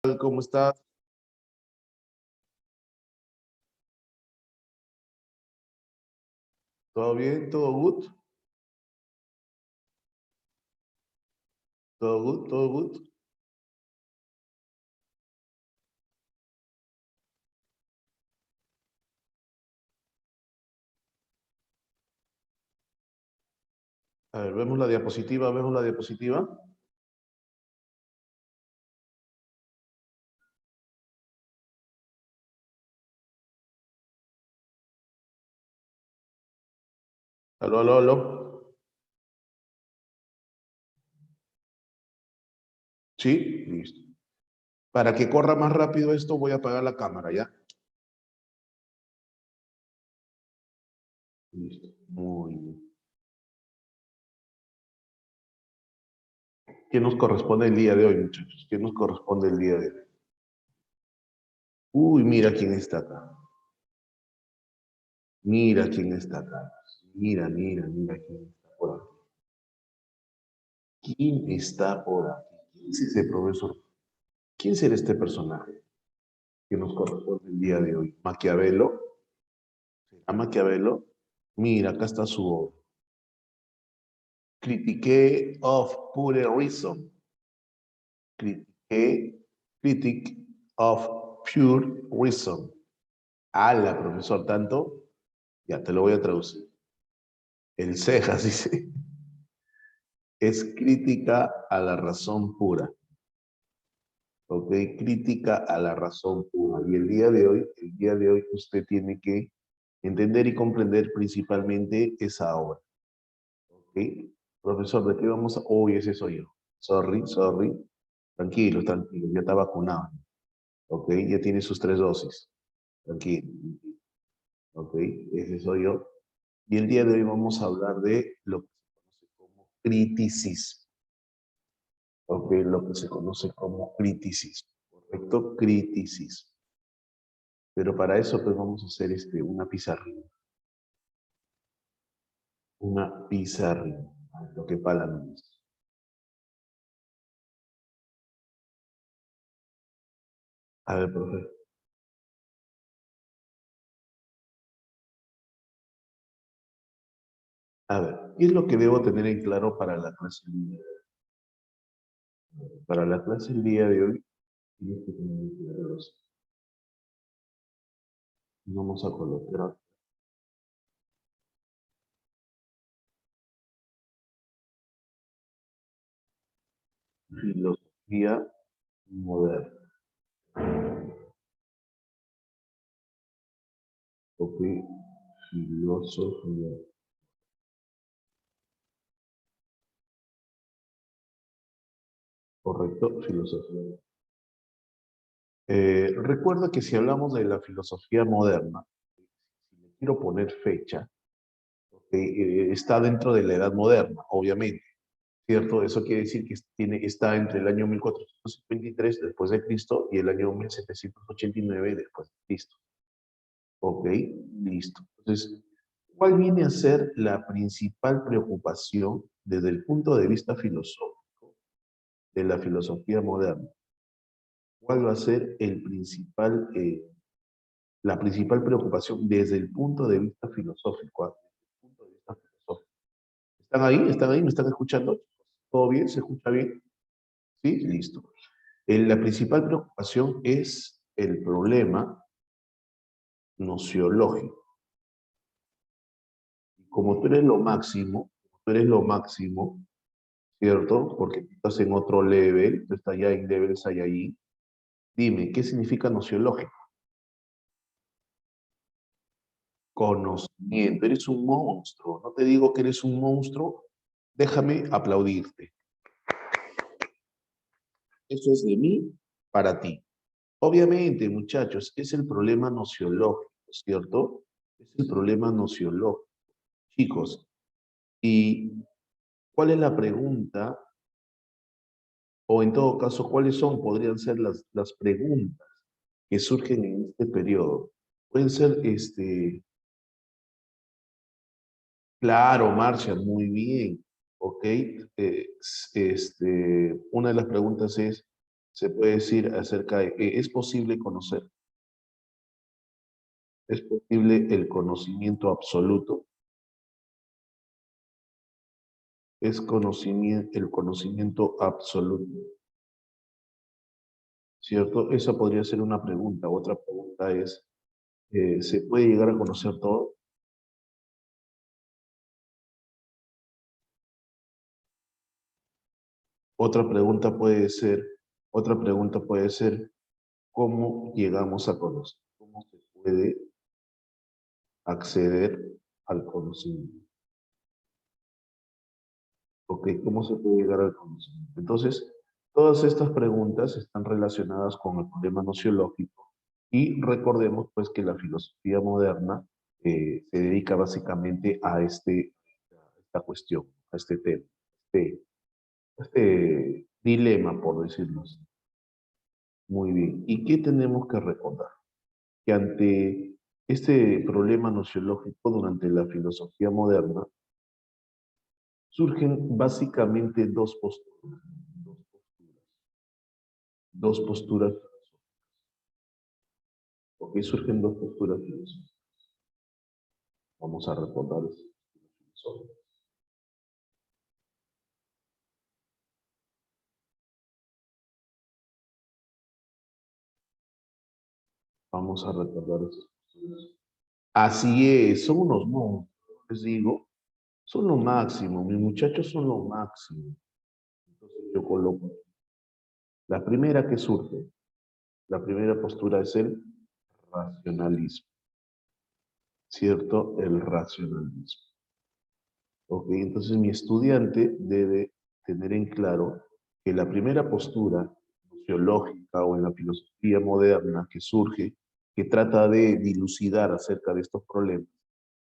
¿Cómo estás? ¿Todo bien? ¿Todo good? ¿Todo good? ¿Todo good? A ver, vemos la diapositiva, vemos la diapositiva. Aló, aló, aló. Sí, listo. Para que corra más rápido esto, voy a apagar la cámara, ¿ya? Listo. Muy bien. ¿Qué nos corresponde el día de hoy, muchachos? ¿Qué nos corresponde el día de hoy? Uy, mira quién está acá. Mira quién está acá. Mira, mira, mira quién está por aquí. ¿Quién está por aquí? ¿Quién es ese profesor? ¿Quién será este personaje que nos corresponde el día de hoy? ¿Maquiavelo? ¿A Maquiavelo? Mira, acá está su obra. Critique of Pure Reason. Critique, Critic of Pure Reason. Ala, profesor, tanto. Ya te lo voy a traducir. El Cejas dice, es crítica a la razón pura. ¿Ok? Crítica a la razón pura. Y el día de hoy usted tiene que entender y comprender principalmente esa obra. ¿Ok? Profesor, ¿de qué vamos a...? Uy, ese soy yo. Sorry, sorry. Tranquilo, tranquilo. Ya está vacunado. ¿Ok? Ya tiene sus 3 dosis. Tranquilo. ¿Ok? Ese soy yo. Y el día de hoy vamos a hablar de lo que se conoce como criticismo. ¿Ok? Lo que se conoce como criticismo. ¿Correcto? Criticismo. Pero para eso pues vamos a hacer una pizarrina. Una pizarrina. Lo que para mí. A ver, profe. A ver, ¿qué es lo que debo tener en claro para la clase del día de hoy? Para la clase del día de hoy, tienes que tener en claro los... Vamos a colocar filosofía moderna. Ok, filosofía. Correcto, filosofía. Recuerda que si hablamos de la filosofía moderna, si le quiero poner fecha, ok, está dentro de la edad moderna, obviamente. ¿Cierto? Eso quiere decir que está entre el año 1453 después de Cristo y el año 1789 después de Cristo. Ok, listo. Entonces, ¿cuál viene a ser la principal preocupación desde el punto de vista filosófico de la filosofía moderna? ¿Cuál va a ser la principal preocupación desde el punto de vista filosófico? Desde el punto de vista filosófico. ¿Están ahí? ¿Están ahí? ¿Me están escuchando? ¿Todo bien? ¿Se escucha bien? Sí, listo. La principal preocupación es el problema nociológico. Como tú eres lo máximo, tú eres lo máximo, ¿cierto? Porque tú estás en otro level, tú estás ya en level Saiyajin. Dime, ¿qué significa nociológico? Conocimiento. Eres un monstruo. No te digo que eres un monstruo, déjame aplaudirte. Eso es de mí para ti. Obviamente, muchachos, es el problema nociológico, ¿cierto? Es el problema nociológico. Chicos, ¿y cuál es la pregunta? O en todo caso, ¿cuáles podrían ser las preguntas que surgen en este periodo? Pueden ser, claro, Marcia, muy bien, ¿ok? Una de las preguntas es, se puede decir acerca de es posible conocer, es posible el conocimiento absoluto, es conocimiento, el conocimiento absoluto, ¿cierto? Esa podría ser una pregunta. Otra pregunta es, ¿se puede llegar a conocer todo? Otra pregunta puede ser, ¿cómo llegamos a conocer? ¿Cómo se puede acceder al conocimiento? ¿Ok? ¿Cómo se puede llegar al conocimiento? Entonces, todas estas preguntas están relacionadas con el problema nociológico y recordemos pues que la filosofía moderna se dedica básicamente a esta cuestión, a este tema, este, este dilema, por decirlo así. Muy bien. ¿Y qué tenemos que recordar? Que ante este problema nociológico durante la filosofía moderna surgen básicamente dos posturas, porque surgen dos posturas filosóficas. Vamos a recordar eso. Vamos a recordar esas posturas. Así es, son unos monstruos, les digo, son lo máximo, mis muchachos son lo máximo. Entonces yo coloco la primera que surge, la primera postura es el racionalismo, ¿cierto? El racionalismo. Ok, entonces mi estudiante debe tener en claro que la primera postura sociológica o en la filosofía moderna que surge, que trata de dilucidar acerca de estos problemas,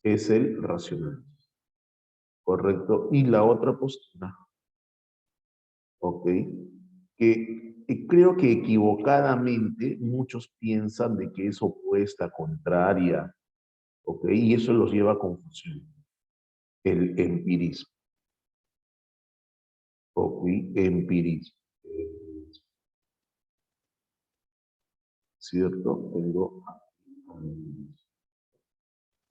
es el racionalismo, ¿correcto? Y la otra postura, ok, que creo que equivocadamente muchos piensan de que es opuesta, contraria, ok, y eso los lleva a confusión, el empirismo. Ok, empirismo. ¿Cierto?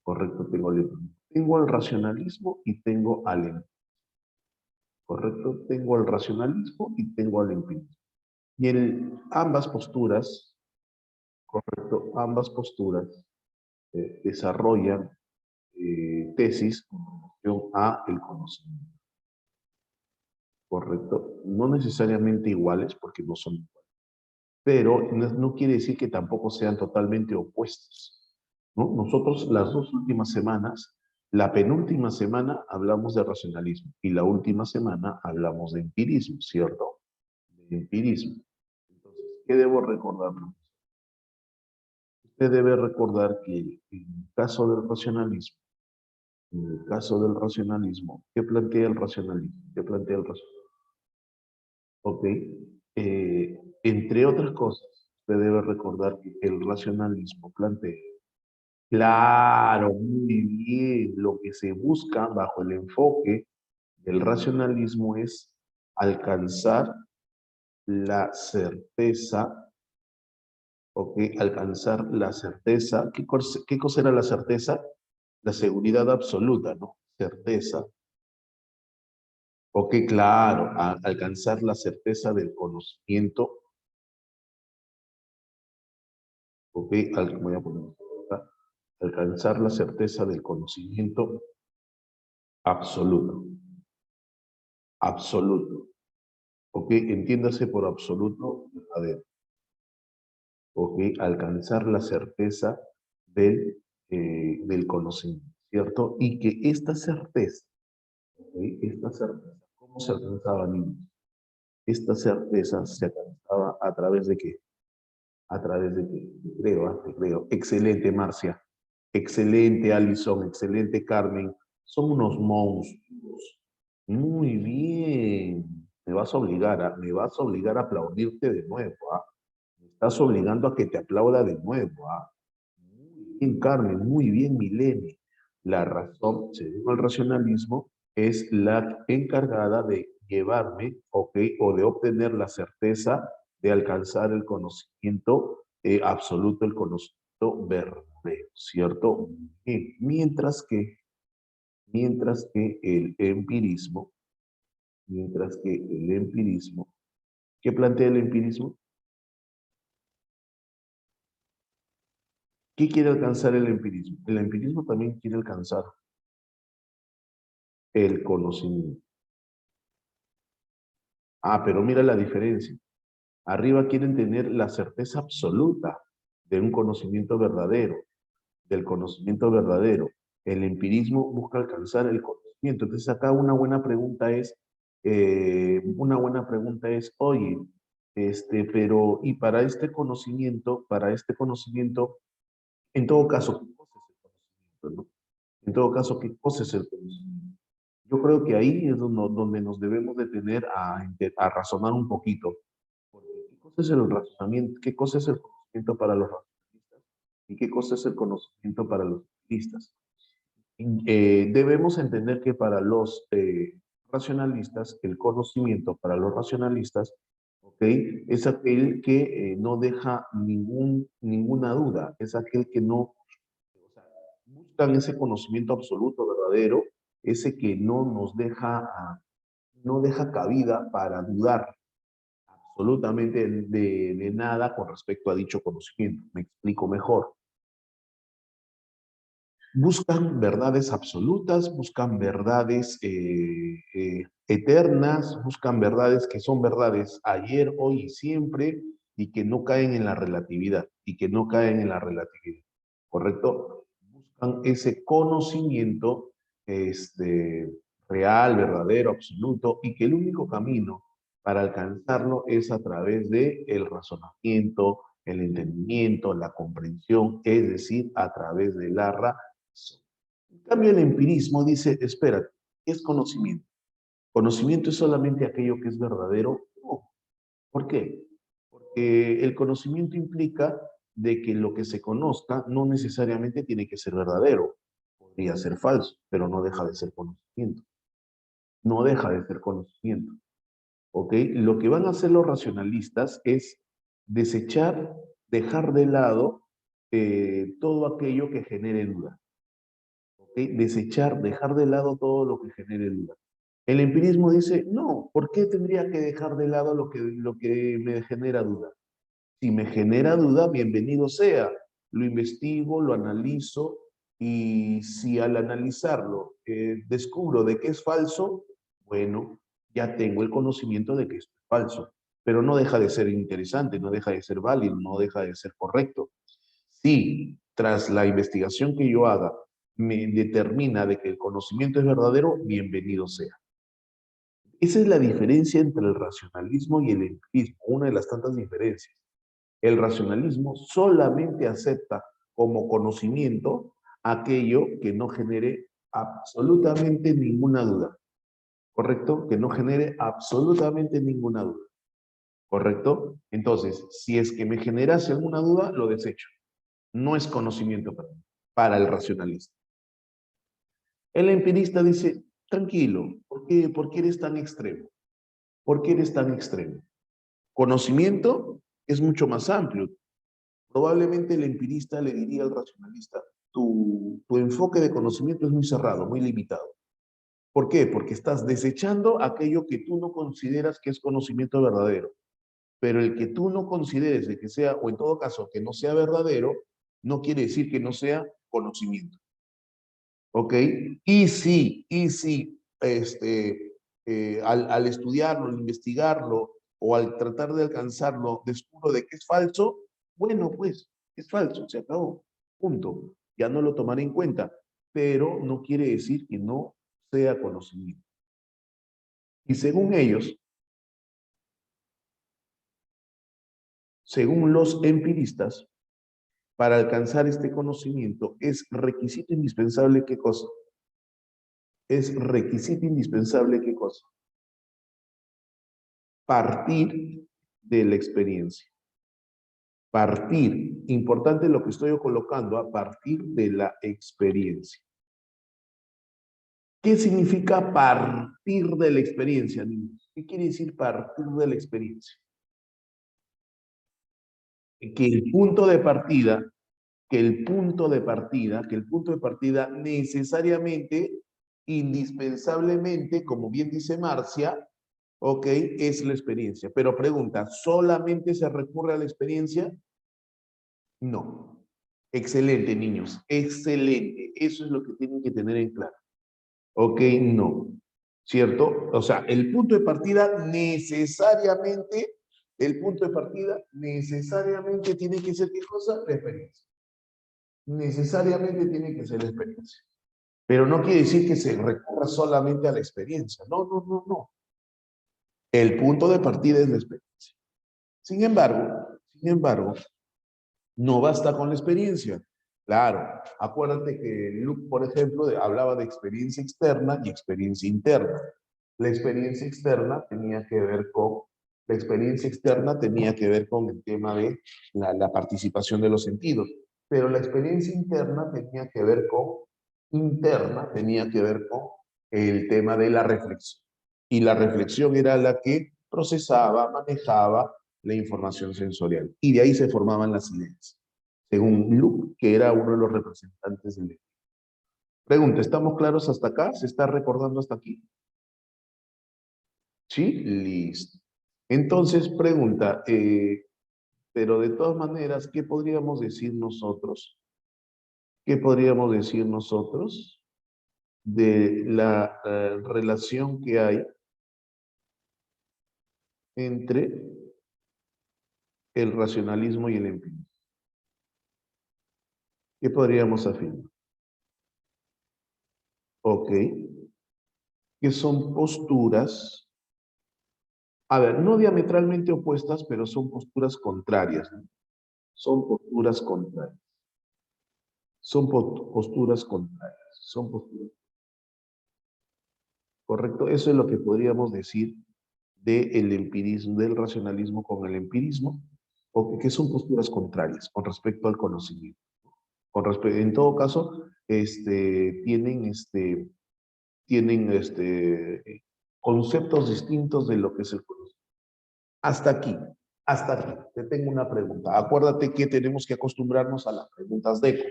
Correcto, tengo al racionalismo y tengo al empirismo. Correcto, tengo al racionalismo y tengo al empirismo. Y en ambas posturas, correcto, ambas posturas desarrollan tesis con relación a el conocimiento. Correcto, no necesariamente iguales porque no son iguales, pero no quiere decir que tampoco sean totalmente opuestos, ¿no? Nosotros las dos últimas semanas, la penúltima semana hablamos de racionalismo y la última semana hablamos de empirismo, ¿cierto? De empirismo. Entonces, ¿qué debo recordar? Usted debe recordar que en el caso del racionalismo, ¿qué plantea el racionalismo? ¿Qué plantea el racionalismo? Ok. Entre otras cosas, usted debe recordar que el racionalismo plantea. Claro, muy bien. Lo que se busca bajo el enfoque del racionalismo es alcanzar la certeza, ¿ok? Alcanzar la certeza. ¿Qué cosa era la certeza? La seguridad absoluta, ¿no? Certeza. Ok, claro, alcanzar la certeza del conocimiento. Ok, voy a poner acá. Alcanzar la certeza del conocimiento absoluto. Absoluto. Ok, entiéndase por absoluto verdadero. Ok, alcanzar la certeza del conocimiento, ¿cierto? Y que esta certeza, ¿ok? Esta certeza, ¿cómo se alcanzaba, niños? Esta certeza se alcanzaba a través de qué? A través de qué? Te creo, te creo. Excelente, Marcia. Excelente, Alison. Excelente, Carmen. Son unos monstruos. Muy bien. Me vas a obligar a aplaudirte de nuevo, ¿ah? Me estás obligando a que te aplauda de nuevo, ¿ah? Muy bien, Carmen, muy bien, Milene. La razón, según el racionalismo, es la encargada de llevarme, ¿ok? O de obtener la certeza de alcanzar el conocimiento absoluto, el conocimiento verdadero, ¿cierto? Mientras que el empirismo, ¿qué plantea el empirismo? ¿Qué quiere alcanzar el empirismo? El empirismo también quiere alcanzar el conocimiento. Ah, pero mira la diferencia. Arriba quieren tener la certeza absoluta de un conocimiento verdadero, del conocimiento verdadero. El empirismo busca alcanzar el conocimiento. Entonces acá una buena pregunta es, oye, pero, y para este conocimiento, en todo caso, ¿qué cosa es el conocimiento, no? En todo caso, ¿qué cosa es el conocimiento? Yo creo que ahí es donde nos debemos detener a razonar un poquito. Porque ¿qué cosa es el razonamiento? ¿Qué cosa es el conocimiento para los racionalistas? ¿Y qué cosa es el conocimiento para los empiristas? Debemos entender que para los racionalistas, el conocimiento para los racionalistas, ¿ok? Es aquel que no deja ninguna duda, es aquel que no, o sea, buscan ese conocimiento absoluto, verdadero, ese que no deja cabida para dudar absolutamente de nada con respecto a dicho conocimiento. Me explico mejor. Buscan verdades absolutas, buscan verdades eternas, buscan verdades que son verdades ayer, hoy y siempre, y que no caen en la relatividad, ¿correcto? Buscan ese conocimiento real, verdadero, absoluto, y que el único camino para alcanzarlo es a través de el razonamiento, el entendimiento, la comprensión, es decir, a través de la razón. En cambio, el empirismo dice, espera, ¿qué es conocimiento? ¿Conocimiento es solamente aquello que es verdadero? No. ¿Por qué? Porque el conocimiento implica de que lo que se conozca no necesariamente tiene que ser verdadero. Podría ser falso, pero no deja de ser conocimiento. No deja de ser conocimiento. ¿Ok? Lo que van a hacer los racionalistas es desechar, dejar de lado todo aquello que genere duda. ¿Ok? Desechar, dejar de lado todo lo que genere duda. El empirismo dice, no, ¿por qué tendría que dejar de lado lo que me genera duda? Si me genera duda, bienvenido sea. Lo investigo, lo analizo y si al analizarlo descubro de que es falso, bueno, ya tengo el conocimiento de que es falso. Pero no deja de ser interesante, no deja de ser válido, no deja de ser correcto. Si tras la investigación que yo haga me determina de que el conocimiento es verdadero, bienvenido sea. Esa es la diferencia entre el racionalismo y el empirismo, una de las tantas diferencias. El racionalismo solamente acepta como conocimiento aquello que no genere absolutamente ninguna duda, ¿correcto? Que no genere absolutamente ninguna duda, ¿correcto? Entonces, si es que me generase alguna duda, lo desecho. No es conocimiento para el racionalista. El empirista dice, tranquilo, ¿por qué eres tan extremo? ¿Por qué eres tan extremo? Conocimiento es mucho más amplio. Probablemente el empirista le diría al racionalista, tu enfoque de conocimiento es muy cerrado, muy limitado. ¿Por qué? Porque estás desechando aquello que tú no consideras que es conocimiento verdadero. Pero el que tú no consideres de que sea, o en todo caso que no sea verdadero, no quiere decir que no sea conocimiento. ¿Ok? Al estudiarlo, al investigarlo o al tratar de alcanzarlo, descubro de que es falso, bueno, pues es falso, se acabó, punto. Ya no lo tomaré en cuenta, pero no quiere decir que no sea conocimiento. Y según los empiristas, para alcanzar este conocimiento es requisito indispensable, ¿qué cosa? Es requisito indispensable, ¿qué cosa? Partir de la experiencia. Partir, importante lo que estoy colocando, a partir de la experiencia. ¿Qué significa partir de la experiencia, niños? ¿Qué quiere decir partir de la experiencia? que el punto de partida, que el punto de partida necesariamente, indispensablemente, como bien dice Marcia, ok, es la experiencia. Pero pregunta, ¿solamente se recurre a la experiencia? No. Excelente, niños. Excelente. Eso es lo que tienen que tener en claro. Ok, no. ¿Cierto? O sea, el punto de partida necesariamente, tiene que ser, ¿qué cosa? La experiencia. Necesariamente tiene que ser la experiencia. Pero no quiere decir que se recurra solamente a la experiencia. No, no, no, no. El punto de partida es la experiencia. Sin embargo, no basta con la experiencia. Claro, acuérdate que Luke, por ejemplo, hablaba de experiencia externa y experiencia interna. La experiencia externa tenía que ver con, el tema de la participación de los sentidos, pero la experiencia interna tenía que ver con el tema de la reflexión. Y la reflexión era la que procesaba, manejaba la información sensorial. Y de ahí se formaban las ideas, según Luke, que era uno de los representantes del... Pregunta, ¿estamos claros hasta acá? ¿Se está recordando hasta aquí? ¿Sí? Listo. Entonces, pregunta, pero de todas maneras, ¿qué podríamos decir nosotros? ¿Qué podríamos decir nosotros de la relación que hay entre el racionalismo y el empirismo? ¿Qué podríamos afirmar? Ok, que son posturas, a ver, no diametralmente opuestas, pero son posturas contrarias, ¿no? Son posturas contrarias. Posturas contrarias. Son posturas. ¿Correcto? Eso es lo que podríamos decir del empirismo, del racionalismo con el empirismo, o que son posturas contrarias con respecto al conocimiento. En todo caso, tienen conceptos distintos de lo que es el conocimiento. Hasta aquí, hasta aquí. Te tengo una pregunta. Acuérdate que tenemos que acostumbrarnos a las preguntas de eco.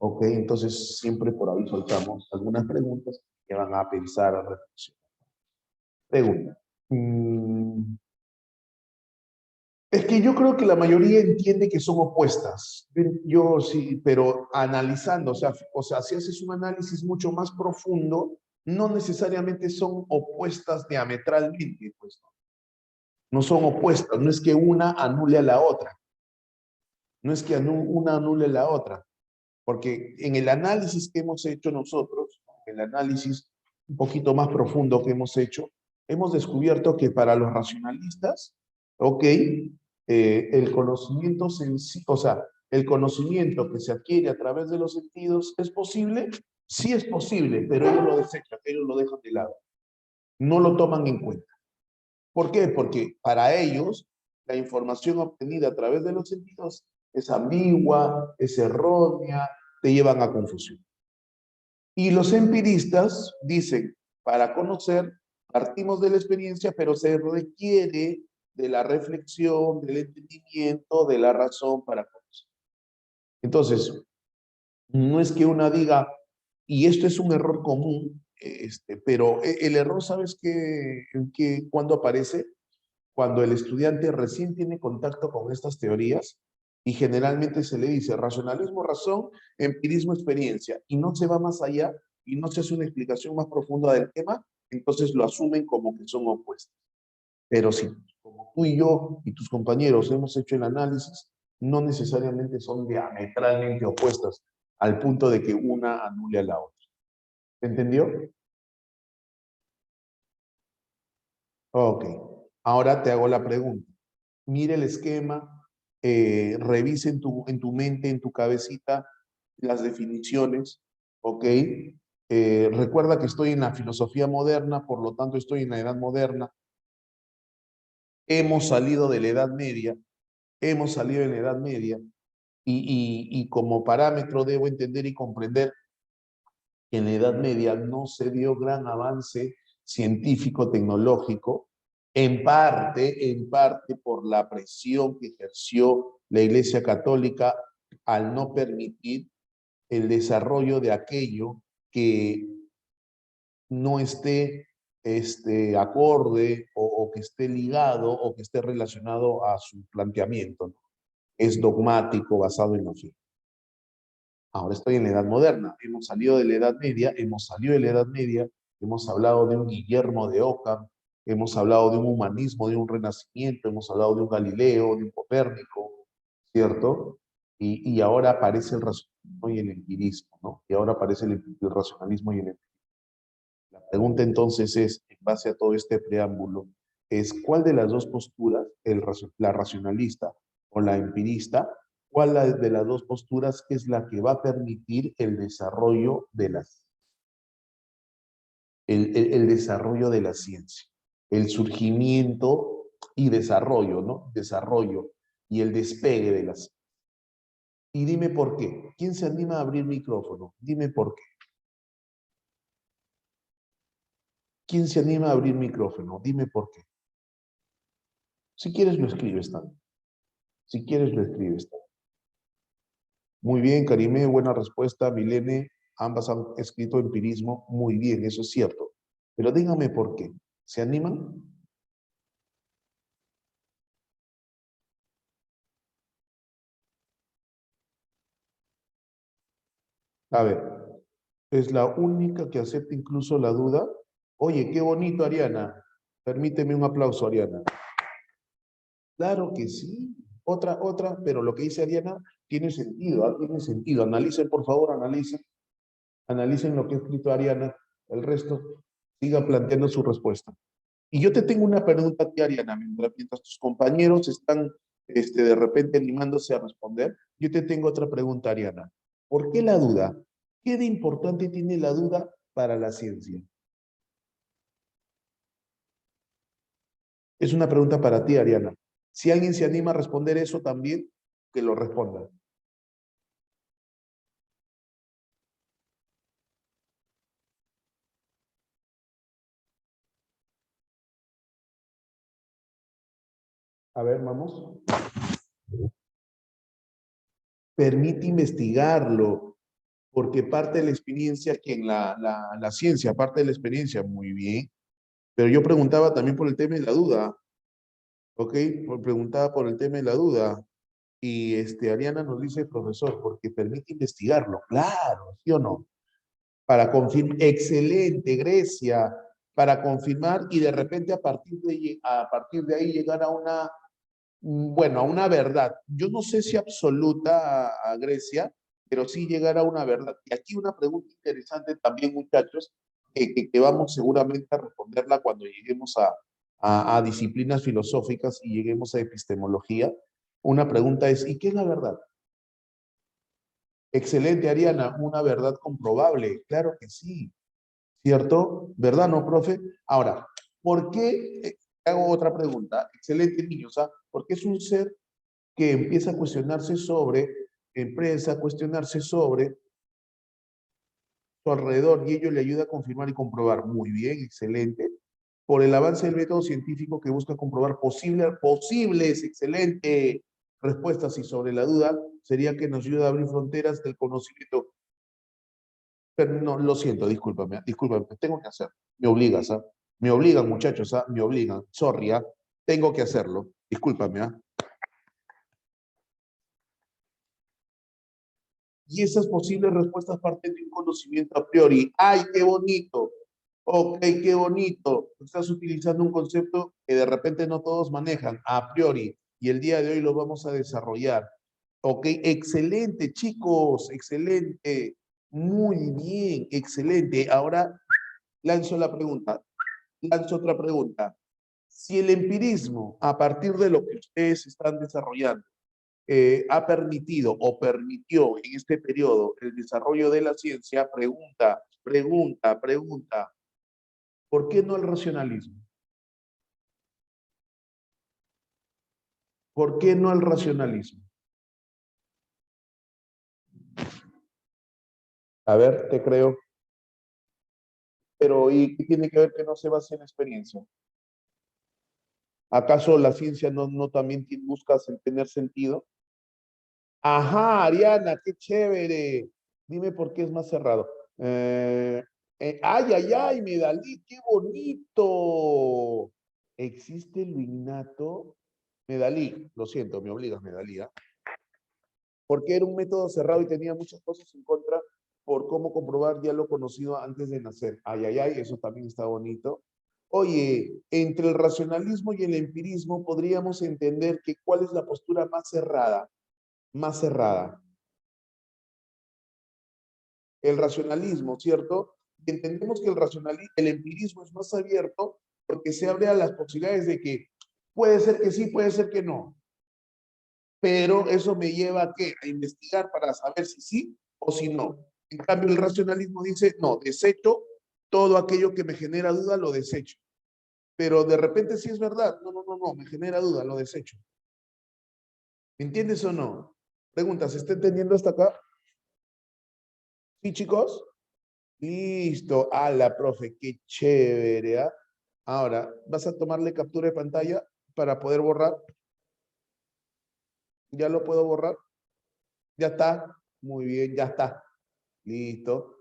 Ok, entonces siempre por ahí soltamos algunas preguntas que van a pensar, a reflexionar. Pregunta. Es que yo creo que la mayoría entiende que son opuestas. Yo sí, pero analizando, o sea, si haces un análisis mucho más profundo, no necesariamente son opuestas diametralmente, pues. No son opuestas, no es que una anule a la otra. No es que una anule a la otra. Porque en el análisis que hemos hecho nosotros, el análisis un poquito más profundo que hemos hecho, hemos descubierto que para los racionalistas, ok, el conocimiento o sea, el conocimiento que se adquiere a través de los sentidos, ¿es posible? Sí es posible, pero ellos lo desechan, ellos lo dejan de lado. No lo toman en cuenta. ¿Por qué? Porque para ellos la información obtenida a través de los sentidos es ambigua, es errónea, te llevan a confusión. Y los empiristas dicen, para conocer, partimos de la experiencia, pero se requiere de la reflexión, del entendimiento, de la razón para conocer. Entonces, no es que una diga, y esto es un error común, pero el error, ¿sabes cuándo aparece? Cuando el estudiante recién tiene contacto con estas teorías y generalmente se le dice racionalismo, razón, empirismo, experiencia, y no se va más allá y no se hace una explicación más profunda del tema, entonces lo asumen como que son opuestos. Pero si, como tú y yo y tus compañeros hemos hecho el análisis, no necesariamente son diametralmente opuestas al punto de que una anule a la otra. ¿Entendió? Ok. Ahora te hago la pregunta. Mire el esquema, revise en tu mente, en tu cabecita, las definiciones, ¿ok? Recuerda que estoy en la filosofía moderna, por lo tanto estoy en la edad moderna. Hemos salido de la Edad Media, y como parámetro debo entender y comprender que en la Edad Media no se dio gran avance científico, tecnológico, en parte por la presión que ejerció la Iglesia Católica al no permitir el desarrollo de aquello que no esté acorde o que esté ligado o que esté relacionado a su planteamiento, ¿no? Es dogmático, basado en la fe. Ahora estoy en la Edad Moderna. Hemos salido de la Edad Media, hemos hablado de un Guillermo de Ockham, hemos hablado de un humanismo, de un renacimiento, hemos hablado de un Galileo, de un Copérnico, ¿cierto? Y ahora aparece el racionalismo y el empirismo, ¿no? Y ahora aparece el racionalismo y el empirismo. La pregunta entonces es, en base a todo este preámbulo, es ¿cuál de las dos posturas, la racionalista o la empirista, cuál de las dos posturas es la que va a permitir el desarrollo de el desarrollo de la ciencia, el surgimiento y desarrollo, ¿no? Desarrollo y el despegue de la ciencia? Y dime por qué. ¿Quién se anima a abrir micrófono? Dime por qué. ¿Quién se anima a abrir micrófono? Dime por qué. Si quieres lo escribes también. Si quieres lo escribes también. Muy bien, Karime, buena respuesta. Milene, ambas han escrito empirismo. Muy bien, eso es cierto. Pero dígame por qué. ¿Se animan? A ver, es la única que acepta incluso la duda. Oye, qué bonito, Ariana. Permíteme un aplauso, Ariana. Claro que sí. Otra, pero lo que dice Ariana tiene sentido, ¿ah? Tiene sentido. Analicen, por favor, analicen. Analicen lo que ha escrito Ariana. El resto, siga planteando su respuesta. Y yo te tengo una pregunta a ti, Ariana, mientras tus compañeros están de repente animándose a responder, yo te tengo otra pregunta, Ariana. ¿Por qué la duda? ¿Qué de importante tiene la duda para la ciencia? Es una pregunta para ti, Ariana. Si alguien se anima a responder eso también, que lo responda. A ver, vamos. Permite investigarlo, porque parte de la experiencia, que en la ciencia, parte de la experiencia, muy bien. Pero yo preguntaba también por el tema de la duda, ¿ok? Preguntaba por el tema de la duda. Y Ariana nos dice, profesor, porque permite investigarlo. Claro, ¿sí o no? Para confirmar, excelente, Grecia, para confirmar y de repente a partir de ahí llegar a una, bueno, a una verdad. Yo no sé si absoluta a Grecia, pero sí llegar a una verdad. Y aquí una pregunta interesante también, muchachos, que vamos seguramente a responderla cuando lleguemos a disciplinas filosóficas y lleguemos a epistemología. Una pregunta es, ¿y qué es la verdad? Excelente, Ariana, una verdad comprobable. Claro que sí, ¿cierto? ¿Verdad, no, profe? Ahora, ¿por qué? Hago otra pregunta. Excelente, niños. ¿Ah? Porque es un ser que empieza a cuestionarse sobre, empieza a cuestionarse sobre su alrededor y ello le ayuda a confirmar y comprobar. Muy bien, excelente. Por el avance del método científico que busca comprobar posibles, excelente, respuestas y sobre la duda sería que nos ayuda a abrir fronteras del conocimiento. Pero no, lo siento, discúlpame, tengo que hacerlo. Me obligas, ¿ah? Me obligan, muchachos, ¿ah? Me obligan. Sorry, ¿ah? Tengo que hacerlo. Discúlpame, ¿ah? Y esas posibles respuestas parten de un conocimiento a priori. ¡Ay, qué bonito! Ok, qué bonito. Estás utilizando un concepto que de repente no todos manejan, a priori. Y el día de hoy lo vamos a desarrollar. Ok, excelente, chicos, excelente. Muy bien, excelente. Ahora lanzo la pregunta. Lanzo otra pregunta. Si el empirismo, a partir de lo que ustedes están desarrollando, ha permitido o permitió en este periodo el desarrollo de la ciencia, pregunta, ¿por qué no el racionalismo? ¿Por qué no el racionalismo? A ver, te creo. Pero ¿y qué tiene que ver que no se base en experiencia? ¿Acaso la ciencia no también busca tener sentido? Ajá, Ariana, qué chévere. Dime por qué es más cerrado. Ay, ay, ay, Medalí, qué bonito. ¿Existe lo innato? Medalí, lo siento, me obligas, Medalí, ¿ah? Porque era un método cerrado y tenía muchas cosas en contra por cómo comprobar ya lo conocido antes de nacer. Ay, ay, ay, eso también está bonito. Oye, entre el racionalismo y el empirismo podríamos entender que cuál es la postura más cerrada, más cerrada. El racionalismo, ¿cierto? Y entendemos que el empirismo es más abierto porque se abre a las posibilidades de que puede ser que sí, puede ser que no. Pero eso me lleva a qué? A investigar para saber si sí o si no. En cambio, el racionalismo dice, no, desecho todo aquello que me genera duda, lo desecho. Pero de repente sí es verdad. No, no, no, no, me genera duda, lo desecho. ¿Entiendes o no? Pregunta, ¿se está entendiendo hasta acá? ¿Sí, chicos? Listo. La profe, qué chévere, ¿ah? Ahora, ¿vas a tomarle captura de pantalla para poder borrar? ¿Ya lo puedo borrar? ¿Ya está? Muy bien, ya está. Listo.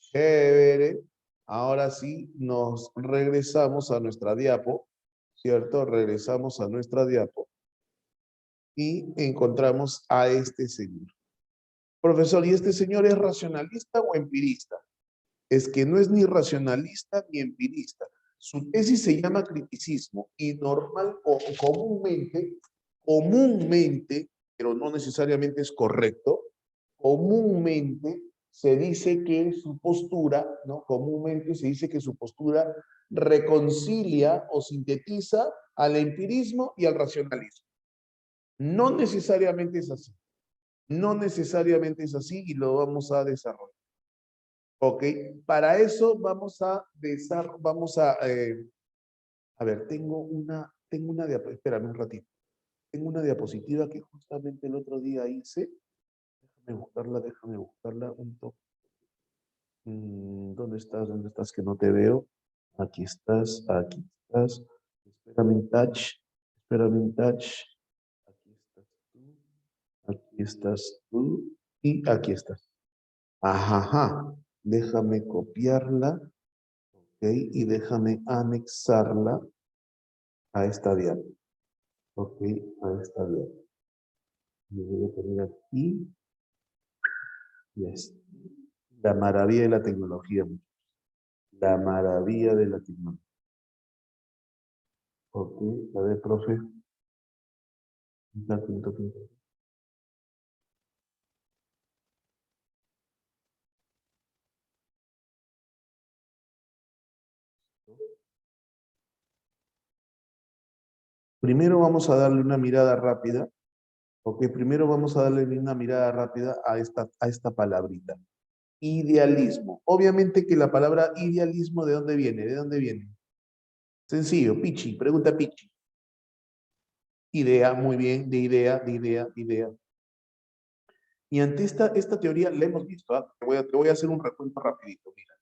Chévere. Ahora sí, nos regresamos a nuestra diapo, ¿cierto? Regresamos a nuestra diapo y encontramos a este señor. Profesor, ¿y este señor es racionalista o empirista? Es que no es ni racionalista ni empirista. Su tesis se llama criticismo y normal o comúnmente, pero no necesariamente es correcto, comúnmente se dice que su postura, ¿no? Comúnmente se dice que su postura reconcilia o sintetiza al empirismo y al racionalismo. No necesariamente es así. No necesariamente es así y lo vamos a desarrollar. Ok, para eso a ver, tengo una diapositiva, espérame un ratito. Tengo una diapositiva que justamente el otro día hice. Déjame buscarla un toque. ¿Dónde estás? ¿Dónde estás que no te veo? Aquí estás, aquí estás. Espérame un touch, espérame un touch. Aquí estás tú, aquí estás tú y aquí estás. Ajá, déjame copiarla, ¿ok? Y déjame anexarla a esta diapo. Ok, a esta diapo. Yo voy a poner aquí. Yes. La maravilla de la tecnología. La maravilla de la tecnología. Ok, a ver, profe. Pinta, pinta, pinta. Primero vamos a darle una mirada rápida. Ok, primero vamos a darle una mirada rápida a esta palabrita. Idealismo. Obviamente que la palabra idealismo, ¿de dónde viene? ¿De dónde viene? Sencillo, Pichi, pregunta Pichi. Idea, muy bien, de idea, de idea, de idea. Y ante esta teoría la hemos visto, ¿ah? Te voy a hacer un recuento rapidito, mira.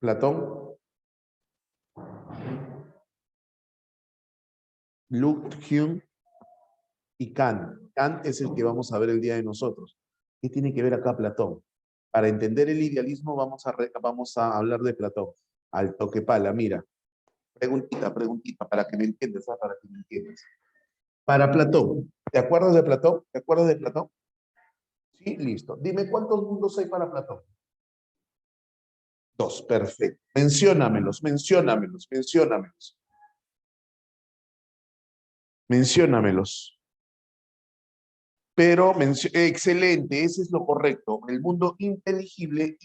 Platón, Hume y Kant. Kant es el que vamos a ver el día de nosotros. ¿Qué tiene que ver acá Platón? Para entender el idealismo vamos a hablar de Platón. Al toque pala, mira. Preguntita, para que me entiendas, ¿ah? Para que me entiendas. Para Platón, ¿te acuerdas de Platón? ¿Te acuerdas de Platón? Sí, listo. Dime cuántos mundos hay para Platón. Dos, perfecto. Menciónamelos, menciónamelos, menciónamelos. Menciónamelos. Pero, excelente, ese es lo correcto. El mundo inteligible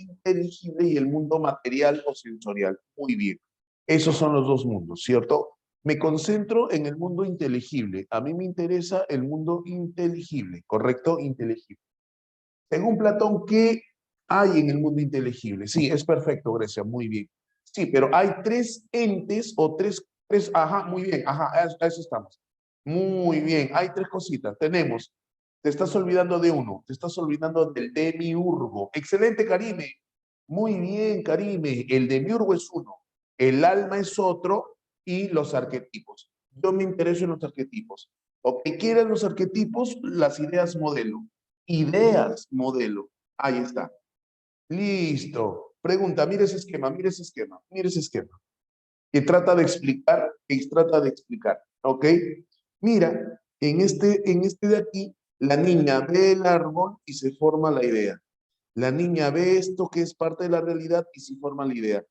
y el mundo material o sensorial. Muy bien. Esos son los dos mundos, ¿cierto? Me concentro en el mundo inteligible. A mí me interesa el mundo inteligible, ¿correcto? Inteligible. Según Platón, ¿qué hay en el mundo inteligible? Sí, es perfecto, Grecia, muy bien. Sí, pero hay tres entes o ajá, muy bien, ajá, a eso estamos. Muy bien, hay tres cositas. Tenemos, te estás olvidando de uno, te estás olvidando del demiurgo. Excelente, Karime. Muy bien, Karime. El demiurgo es uno, el alma es otro y los arquetipos. Yo me intereso en los arquetipos. ¿Ok? ¿Qué eran los arquetipos? Las ideas modelo. Ideas modelo. Ahí está. Listo. Pregunta, mire ese esquema, mire ese esquema, mire ese esquema. Que trata de explicar, ¿ok? Mira, en este de aquí, la niña ve el árbol y se forma la idea. La niña ve esto que es parte de la realidad y se forma la idea.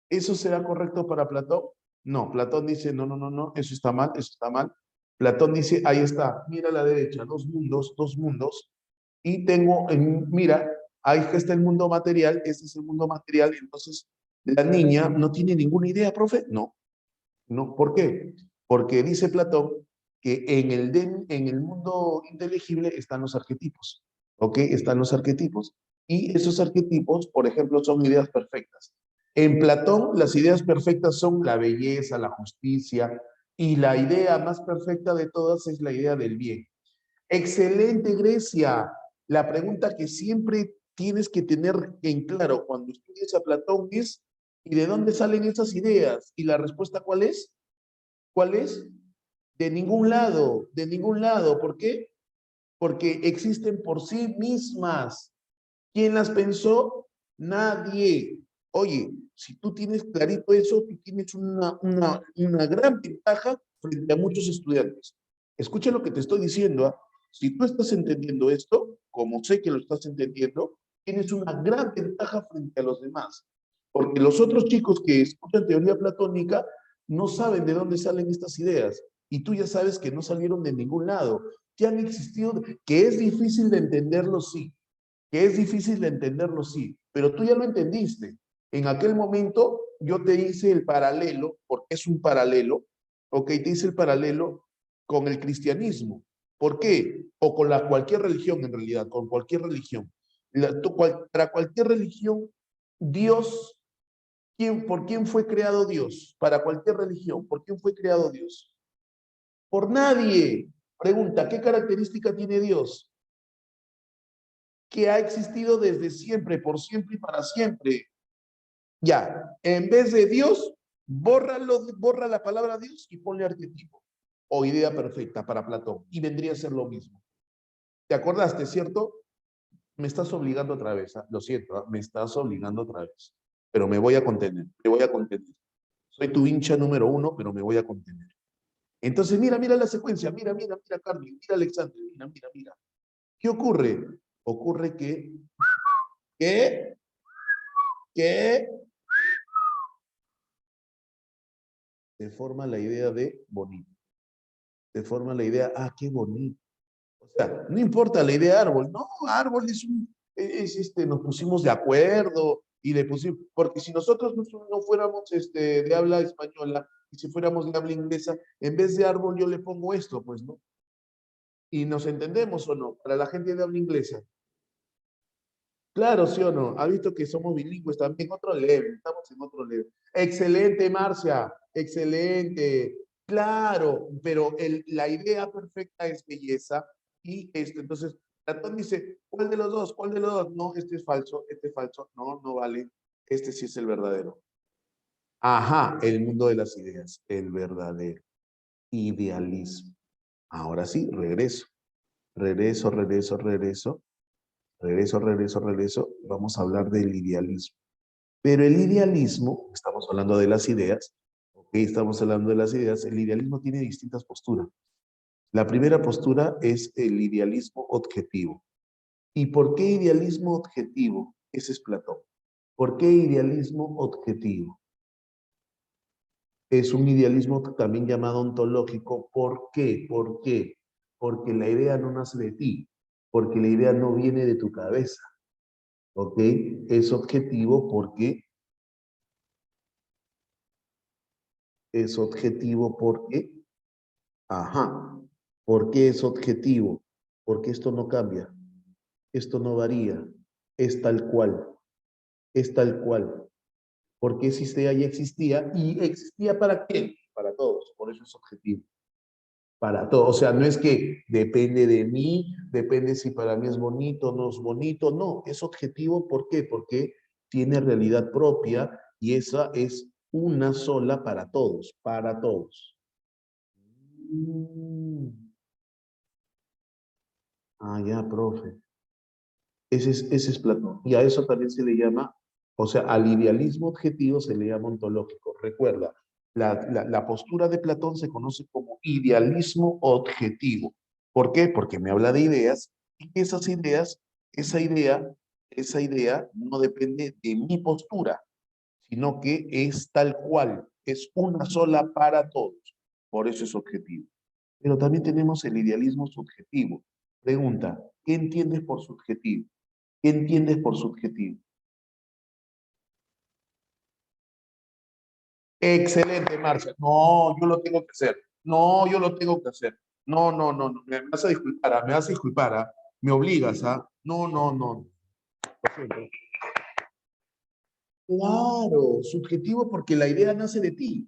¿Eso será correcto para Platón? No, Platón dice, no, no, no, no, eso está mal, eso está mal. Platón dice, ahí está, mira a la derecha, dos mundos, y tengo, mira, ahí está el mundo material, este es el mundo material, entonces la niña no tiene ninguna idea, profe. No, no, ¿por qué? Porque dice Platón que en el mundo inteligible están los arquetipos, ¿ok? Están los arquetipos. Y esos arquetipos, por ejemplo, son ideas perfectas. En Platón, las ideas perfectas son la belleza, la justicia, y la idea más perfecta de todas es la idea del bien. Excelente, Grecia. La pregunta que siempre tienes que tener en claro cuando estudias a Platón es, ¿y de dónde salen esas ideas? ¿Y la respuesta cuál es? ¿Cuál es? De ningún lado, de ningún lado. ¿Por qué? Porque existen por sí mismas. ¿Quién las pensó? Nadie. Oye, si tú tienes clarito eso, tú tienes una gran ventaja frente a muchos estudiantes. Escucha lo que te estoy diciendo. ¿Ah? Si tú estás entendiendo esto, como sé que lo estás entendiendo, tienes una gran ventaja frente a los demás. Porque los otros chicos que escuchan teoría platónica no saben de dónde salen estas ideas. Y tú ya sabes que no salieron de ningún lado, que han existido, que es difícil de entenderlo, sí, que es difícil de entenderlo, sí, pero tú ya lo entendiste. En aquel momento yo te hice el paralelo, porque es un paralelo, ok, te hice el paralelo con el cristianismo. ¿Por qué? O con cualquier religión en realidad, con cualquier religión. Para cualquier religión, Dios, ¿por quién fue creado Dios? Para cualquier religión, ¿por quién fue creado Dios? Por nadie. Pregunta, ¿qué característica tiene Dios? Que ha existido desde siempre, por siempre y para siempre. Ya, en vez de Dios, borra la palabra Dios y ponle arquetipo o idea perfecta para Platón y vendría a ser lo mismo. ¿Te acordaste, cierto? Me estás obligando otra vez, ¿eh? Lo siento, ¿eh? Me estás obligando otra vez, pero me voy a contener, me voy a contener. Soy tu hincha número uno, pero me voy a contener. Entonces, mira, mira la secuencia, mira, mira, mira, Carmen, mira, Alexander, mira, mira, mira. ¿Qué ocurre? Ocurre que, que se forma la idea de bonito. Se forma la idea, ah, qué bonito. O sea, no importa la idea de árbol, no, árbol nos pusimos de acuerdo y le pusimos, porque si nosotros no fuéramos de habla española y si fuéramos de habla inglesa, en vez de árbol yo le pongo esto, pues, ¿no? Y nos entendemos o no, para la gente de habla inglesa. Claro, sí o no. Ha visto que somos bilingües también, otro level, estamos en otro level. Excelente, Marcia, excelente. Claro, pero la idea perfecta es belleza y entonces, Platón dice, ¿cuál de los dos? ¿Cuál de los dos? No, este es falso, no, no vale, este sí es el verdadero. Ajá, el mundo de las ideas, el verdadero idealismo. Ahora sí, regreso. Vamos a hablar del idealismo. Pero el idealismo, estamos hablando de las ideas, ¿ok? Estamos hablando de las ideas, el idealismo tiene distintas posturas. La primera postura es el idealismo objetivo. ¿Y por qué idealismo objetivo? Ese es Platón. ¿Por qué idealismo objetivo? Es un idealismo también llamado ontológico. ¿Por qué? ¿Por qué? Porque la idea no nace de ti, porque la idea no viene de tu cabeza, ¿ok? Es objetivo porque es objetivo porque, ajá, ¿por qué es objetivo? Porque esto no cambia, esto no varía, es tal cual, es tal cual. Porque esa idea ya existía y existía para quién? Para todos, por eso es objetivo. Para todos, o sea, no es que depende de mí, depende si para mí es bonito o no es bonito, no, es objetivo, ¿por qué? Porque tiene realidad propia y esa es una sola para todos, para todos. Ah, ya, profe. Ese es Platón. Y a eso también se le llama, o sea, al idealismo objetivo se le llama ontológico. Recuerda, la postura de Platón se conoce como idealismo objetivo. ¿Por qué? Porque me habla de ideas y que esas ideas, esa idea no depende de mi postura, sino que es tal cual, es una sola para todos. Por eso es objetivo. Pero también tenemos el idealismo subjetivo. Pregunta, ¿qué entiendes por subjetivo? ¿Qué entiendes por subjetivo? Excelente, Marcia. No, yo lo tengo que hacer. No, yo lo tengo que hacer. No, no, no, no. Me vas a disculpar, me vas a disculpar, ¿ah? Me obligas, ¿ah? No, no, no. Lo siento. Claro, subjetivo porque la idea nace de ti.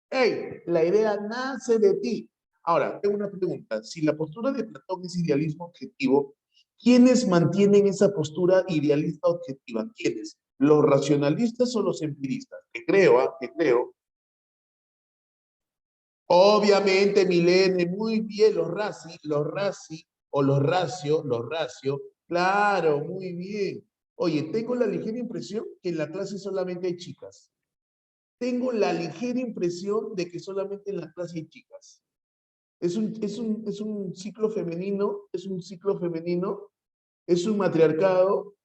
¡Ey! La idea nace de ti. Ahora, tengo una pregunta. Si la postura de Platón es idealismo objetivo, ¿quiénes mantienen esa postura idealista objetiva? ¿Quiénes? ¿Los racionalistas o los empiristas? Que creo, ¿ah? Que creo. Obviamente, Milene, muy bien, o los racio, claro, muy bien. Oye, tengo la ligera impresión que en la clase solamente hay chicas. Tengo la ligera impresión de que solamente en la clase hay chicas. Es un ciclo femenino, es un matriarcado,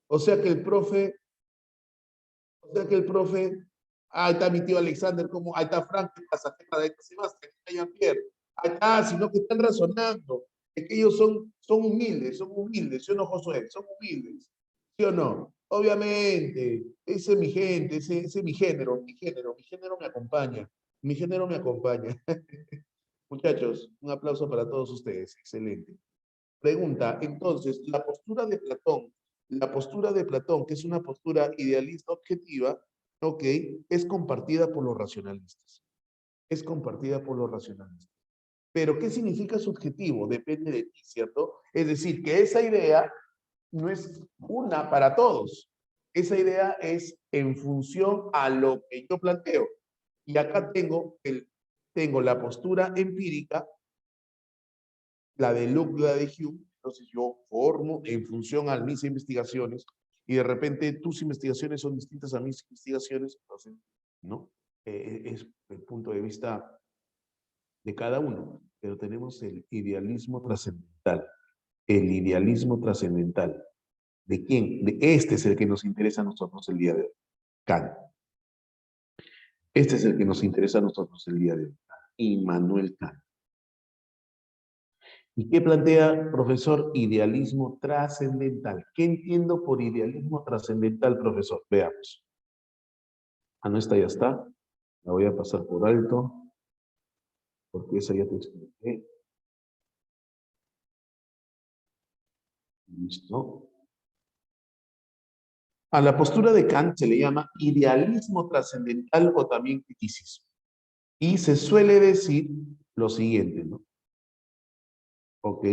o sea que el profe, ahí está mi tío Alexander, como, ahí está Frank, ahí está Sebastián, ahí está Jean-Pierre, ahí está, sino que están razonando, es que ellos son humildes, ¿sí o no, Josué? Son humildes, ¿sí o no? Obviamente, ese es mi gente, ese es mi género mi género me acompaña. Muchachos, un aplauso para todos ustedes, excelente. Pregunta, entonces, la postura de Platón, que es una postura idealista objetiva, ok, es compartida por los racionalistas. Es compartida por los racionalistas. Pero, ¿qué significa subjetivo? Depende de ti, ¿cierto? Es decir, que esa idea no es una para todos. Esa idea es en función a lo que yo planteo. Y acá tengo la postura empírica, la de Luke, la de Hume, entonces yo formo en función a mis investigaciones y de repente tus investigaciones son distintas a mis investigaciones, entonces, ¿no? Es el punto de vista de cada uno, pero tenemos el idealismo trascendental. El idealismo trascendental. ¿De quién? Este es el que nos interesa a nosotros el día de hoy. Kant. Este es el que nos interesa a nosotros el día de hoy. Immanuel Kant. ¿Y qué plantea, profesor? Idealismo trascendental. ¿Qué entiendo por idealismo trascendental, profesor? Veamos. Ah, no, esta ya está. La voy a pasar por alto, porque esa ya te expliqué. Listo. A la postura de Kant se le llama idealismo trascendental o también criticismo. Y se suele decir lo siguiente, ¿no? Ok.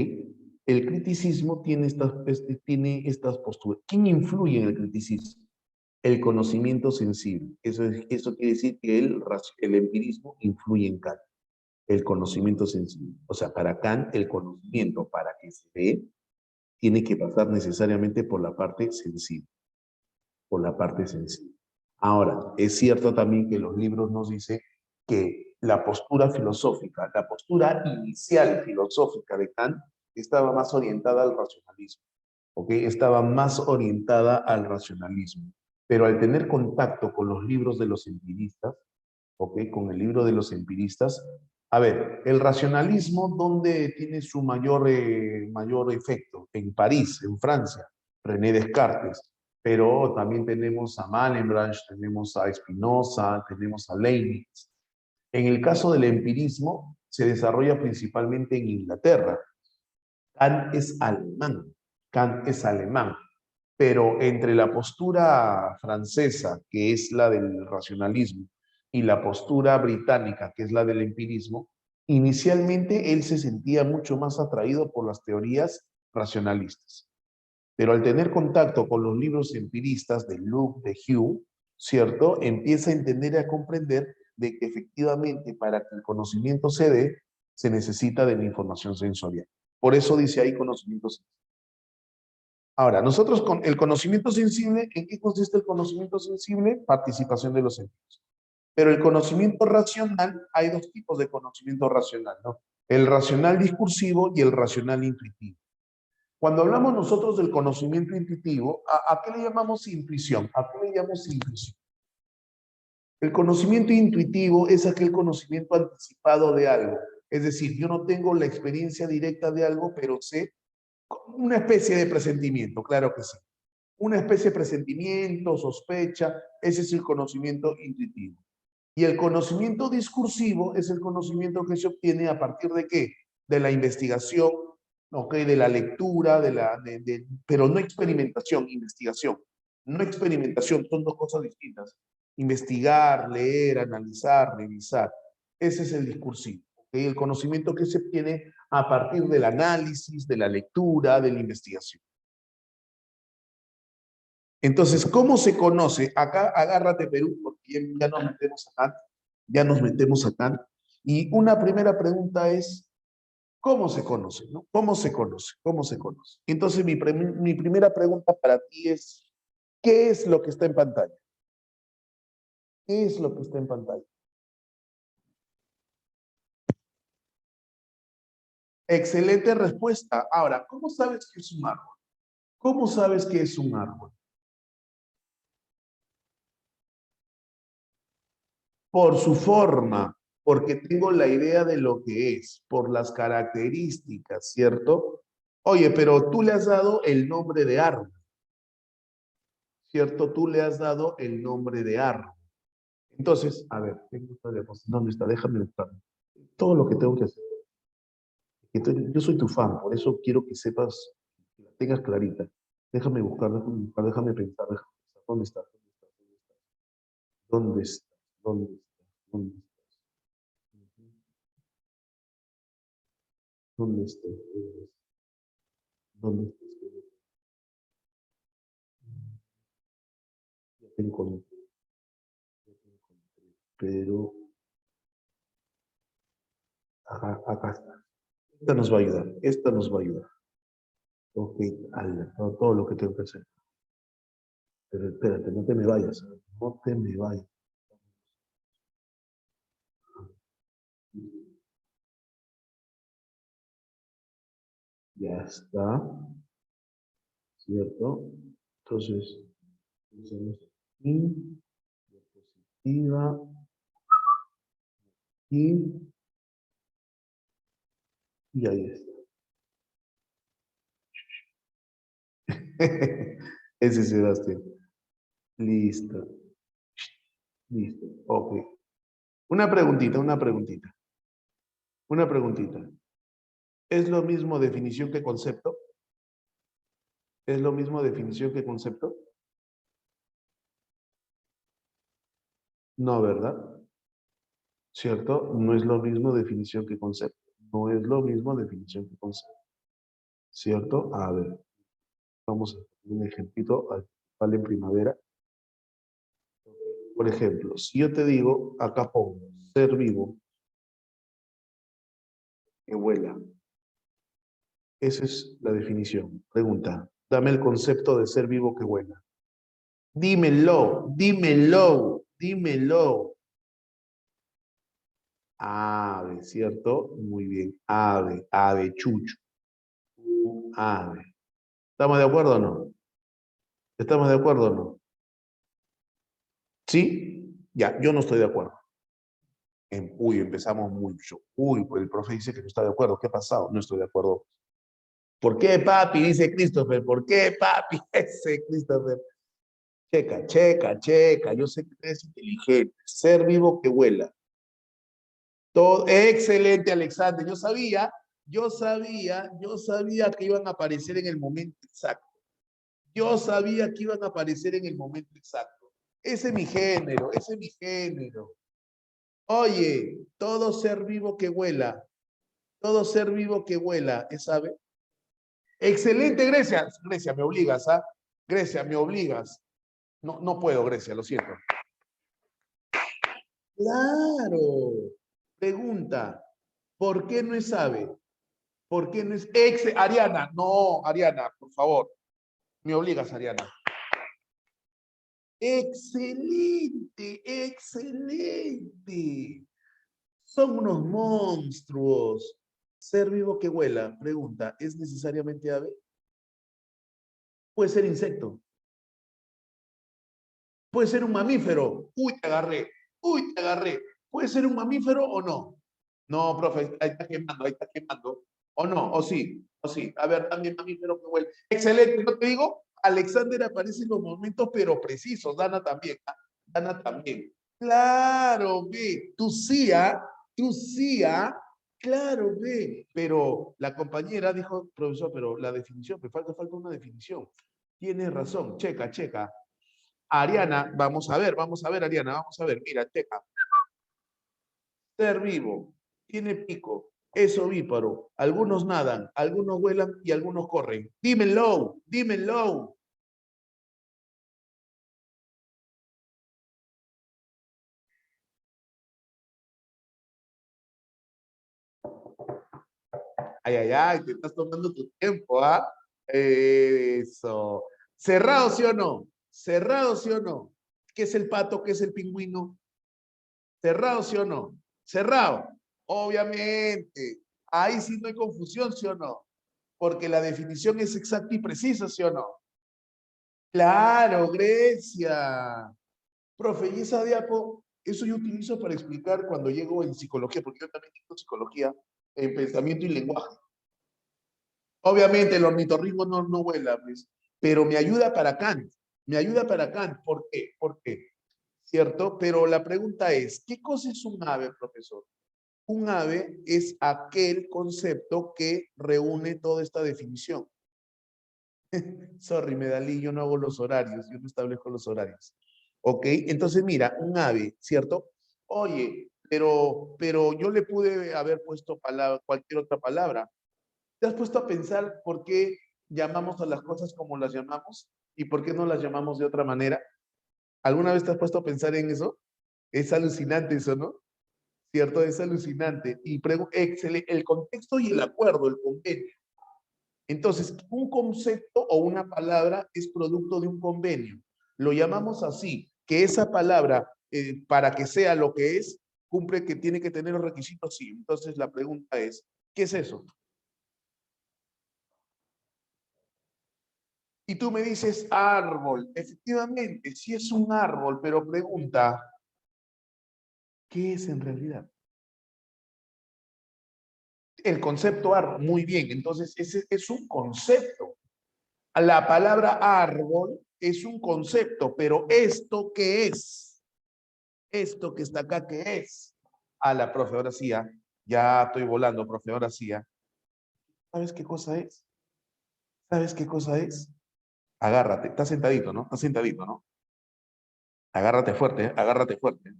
El criticismo tiene estas posturas. ¿Quién influye en el criticismo? El conocimiento sensible. Eso quiere decir que el empirismo influye en Kant. El conocimiento sensible. O sea, para Kant, el conocimiento, para que se dé, tiene que pasar necesariamente por la parte sensible. Por la parte sensible. Ahora, es cierto también que los libros nos dicen que la postura filosófica, la postura inicial filosófica de Kant estaba más orientada al racionalismo. ¿Ok? Estaba más orientada al racionalismo. Pero al tener contacto con los libros de los empiristas, ¿ok? Con el libro de los empiristas, a ver, el racionalismo, ¿dónde tiene su mayor efecto? En París, en Francia, René Descartes. Pero también tenemos a Malebranche, tenemos a Spinoza, tenemos a Leibniz. En el caso del empirismo, se desarrolla principalmente en Inglaterra. Kant es alemán. Kant es alemán. Pero entre la postura francesa, que es la del racionalismo, y la postura británica, que es la del empirismo, inicialmente él se sentía mucho más atraído por las teorías racionalistas. Pero al tener contacto con los libros empiristas de Luke, de Hume, ¿cierto? Empieza a entender y a comprender de que efectivamente para que el conocimiento se dé, se necesita de la información sensorial. Por eso dice ahí conocimiento sensible. Ahora, nosotros con el conocimiento sensible, ¿en qué consiste el conocimiento sensible? Participación de los sentidos. Pero el conocimiento racional, hay dos tipos de conocimiento racional, ¿no? El racional discursivo y el racional intuitivo. Cuando hablamos nosotros del conocimiento intuitivo, ¿a qué le llamamos intuición? ¿A qué le llamamos intuición? El conocimiento intuitivo es aquel conocimiento anticipado de algo. Es decir, yo no tengo la experiencia directa de algo, pero sé una especie de presentimiento, claro que sí. Una especie de presentimiento, sospecha, ese es el conocimiento intuitivo. Y el conocimiento discursivo es el conocimiento que se obtiene a partir de ¿qué? De la investigación, ¿okay? De la lectura, pero no experimentación, investigación. No experimentación, son dos cosas distintas. Investigar, leer, analizar, revisar. Ese es el discursivo. ¿Okay? El conocimiento que se obtiene a partir del análisis, de la lectura, de la investigación. Entonces, ¿cómo se conoce? Acá, agárrate Perú, porque ya nos metemos acá. Ya nos metemos acá. Y una primera pregunta es, ¿cómo se conoce? ¿No? ¿Cómo se conoce? ¿Cómo se conoce? Entonces, mi primera pregunta para ti es, ¿qué es lo que está en pantalla? ¿Qué es lo que está en pantalla? Excelente respuesta. Ahora, ¿cómo sabes que es un árbol? ¿Cómo sabes que es un árbol? Por su forma, porque tengo la idea de lo que es, por las características, ¿cierto? Oye, pero tú le has dado el nombre de árbol, ¿cierto? Tú le has dado el nombre de árbol. Entonces, a ver, ¿dónde está? Déjame buscar. Todo lo que tengo que hacer. Entonces, yo soy tu fan, por eso quiero que sepas, que la tengas clarita. Déjame buscar, déjame pensar, déjame pensar. ¿Dónde está? ¿Dónde está? ¿Dónde está? ¿Dónde está? ¿Dónde está? ¿Dónde está? Ya te encontré, pero acá está. Esta nos va a ayudar, esta nos va a ayudar. Ok, todo lo que tengo que hacer. Pero espérate, no te me vayas, no te me vayas. Ya está, ¿cierto? Entonces, hacemos aquí, diapositiva, y ahí está. Ese es Sebastián. Listo, listo, ok. Una preguntita, una preguntita, una preguntita. ¿Es lo mismo definición que concepto? ¿Es lo mismo definición que concepto? No, ¿verdad? ¿Cierto? No es lo mismo definición que concepto. No es lo mismo definición que concepto. ¿Cierto? A ver, vamos a hacer un ejemplito vale en primavera. Por ejemplo, si yo te digo, acá pongo, ser vivo que vuela. Esa es la definición. Pregunta, dame el concepto de ser vivo que vuela. Dímelo, dímelo, dímelo. Ave, ¿cierto? Muy bien. Ave, ave, chucho. Ave. ¿Estamos de acuerdo o no? ¿Estamos de acuerdo o no? ¿Sí? Ya, yo no estoy de acuerdo. Uy, empezamos mucho. Uy, pues el profe dice que no está de acuerdo. ¿Qué ha pasado? No estoy de acuerdo. ¿Por qué, papi? Dice Christopher. ¿Por qué, papi? Ese Christopher. Checa, checa, checa. Yo sé que eres inteligente. Ser vivo que vuela. Todo, excelente, Alexander. Yo sabía que iban a aparecer en el momento exacto. Yo sabía que iban a aparecer en el momento exacto. Ese es mi género, ese es mi género. Oye, todo ser vivo que vuela, todo ser vivo que vuela, ¿es ave? Excelente, Grecia. Grecia, me obligas, ¿ah? Grecia, me obligas. No, no puedo, Grecia, lo siento. Claro. Pregunta, ¿por qué no es ave? ¿Por qué no es Ariana? No, Ariana, por favor. Me obligas, Ariana. Excelente, excelente. Son unos monstruos. Ser vivo que vuela, pregunta, ¿es necesariamente ave? Puede ser insecto. Puede ser un mamífero. Uy, te agarré. Uy, te agarré. ¿Puede ser un mamífero o no? No, profe, ahí está quemando, ahí está quemando. ¿O no? ¿O sí? ¿O sí? A ver, también mamífero que huele. Excelente, ¿no te digo? Alexander aparece en los momentos, pero precisos. Dana también. ¿Ah? Dana también. Claro, ve. Tú sí, ¿ah? Claro, ve. Pero la compañera dijo, profesor, pero la definición, me falta una definición. Tienes razón, checa, checa. Ariana, vamos a ver, Ariana, vamos a ver. Mira, checa. Ser vivo, tiene pico, es ovíparo. Algunos nadan, algunos vuelan y algunos corren. Dímelo, dímelo. Ay, ay, ay, te estás tomando tu tiempo, ¿ah? Eso. ¿Cerrado, sí o no? ¿Cerrado, sí o no? ¿Qué es el pato? ¿Qué es el pingüino? ¿Cerrado, sí o no? Cerrado. Obviamente. Ahí sí no hay confusión, ¿sí o no? Porque la definición es exacta y precisa, ¿sí o no? Claro, Grecia. Profe, y esa diapo, eso yo utilizo para explicar cuando llego en psicología, porque yo también tengo psicología en pensamiento y lenguaje. Obviamente el ornitorrinco no vuela, pues, pero me ayuda para Kant. Me ayuda para Kant. ¿Por qué? ¿Por qué? ¿Cierto? Pero la pregunta es, ¿qué cosa es un ave, profesor? Un ave es aquel concepto que reúne toda esta definición. Sorry, Medalí, yo no hago los horarios, yo no establezco los horarios. ¿Ok? Entonces, mira, un ave, ¿cierto? Oye, pero yo le pude haber puesto cualquier otra palabra. ¿Te has puesto a pensar por qué llamamos a las cosas como las llamamos y por qué no las llamamos de otra manera? ¿Alguna vez te has puesto a pensar en eso? Es alucinante eso, ¿no? ¿Cierto? Es alucinante. Y excelente, el contexto y el acuerdo, el convenio. Entonces, un concepto o una palabra es producto de un convenio. Lo llamamos así, que esa palabra, para que sea lo que es, cumple que tiene que tener los requisitos, sí. Entonces, la pregunta es, ¿qué es eso? Y tú me dices árbol. Efectivamente, sí es un árbol, pero pregunta, ¿qué es en realidad? El concepto árbol, muy bien. Entonces, ese es un concepto. La palabra árbol es un concepto, pero ¿esto qué es? Esto que está acá, ¿qué es? A la profe, ahora sí, ya estoy volando, profe, ahora sí. ¿Sabes qué cosa es? ¿Sabes qué cosa es? Agárrate, estás sentadito, ¿no? Estás sentadito, ¿no? Agárrate fuerte, agárrate fuerte.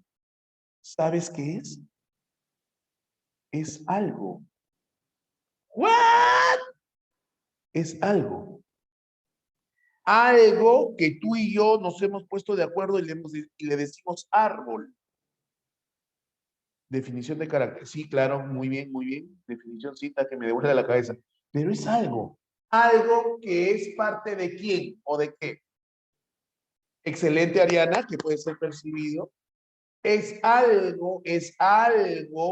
¿Sabes qué es? Es algo. ¿What? Es algo. Algo que tú y yo nos hemos puesto de acuerdo y le decimos árbol. Definición de carácter. Sí, claro, muy bien, muy bien. Definición cita que me devuelve la cabeza. Pero es algo. Algo que es parte de quién o de qué. Excelente, Ariana, que puede ser percibido. Es algo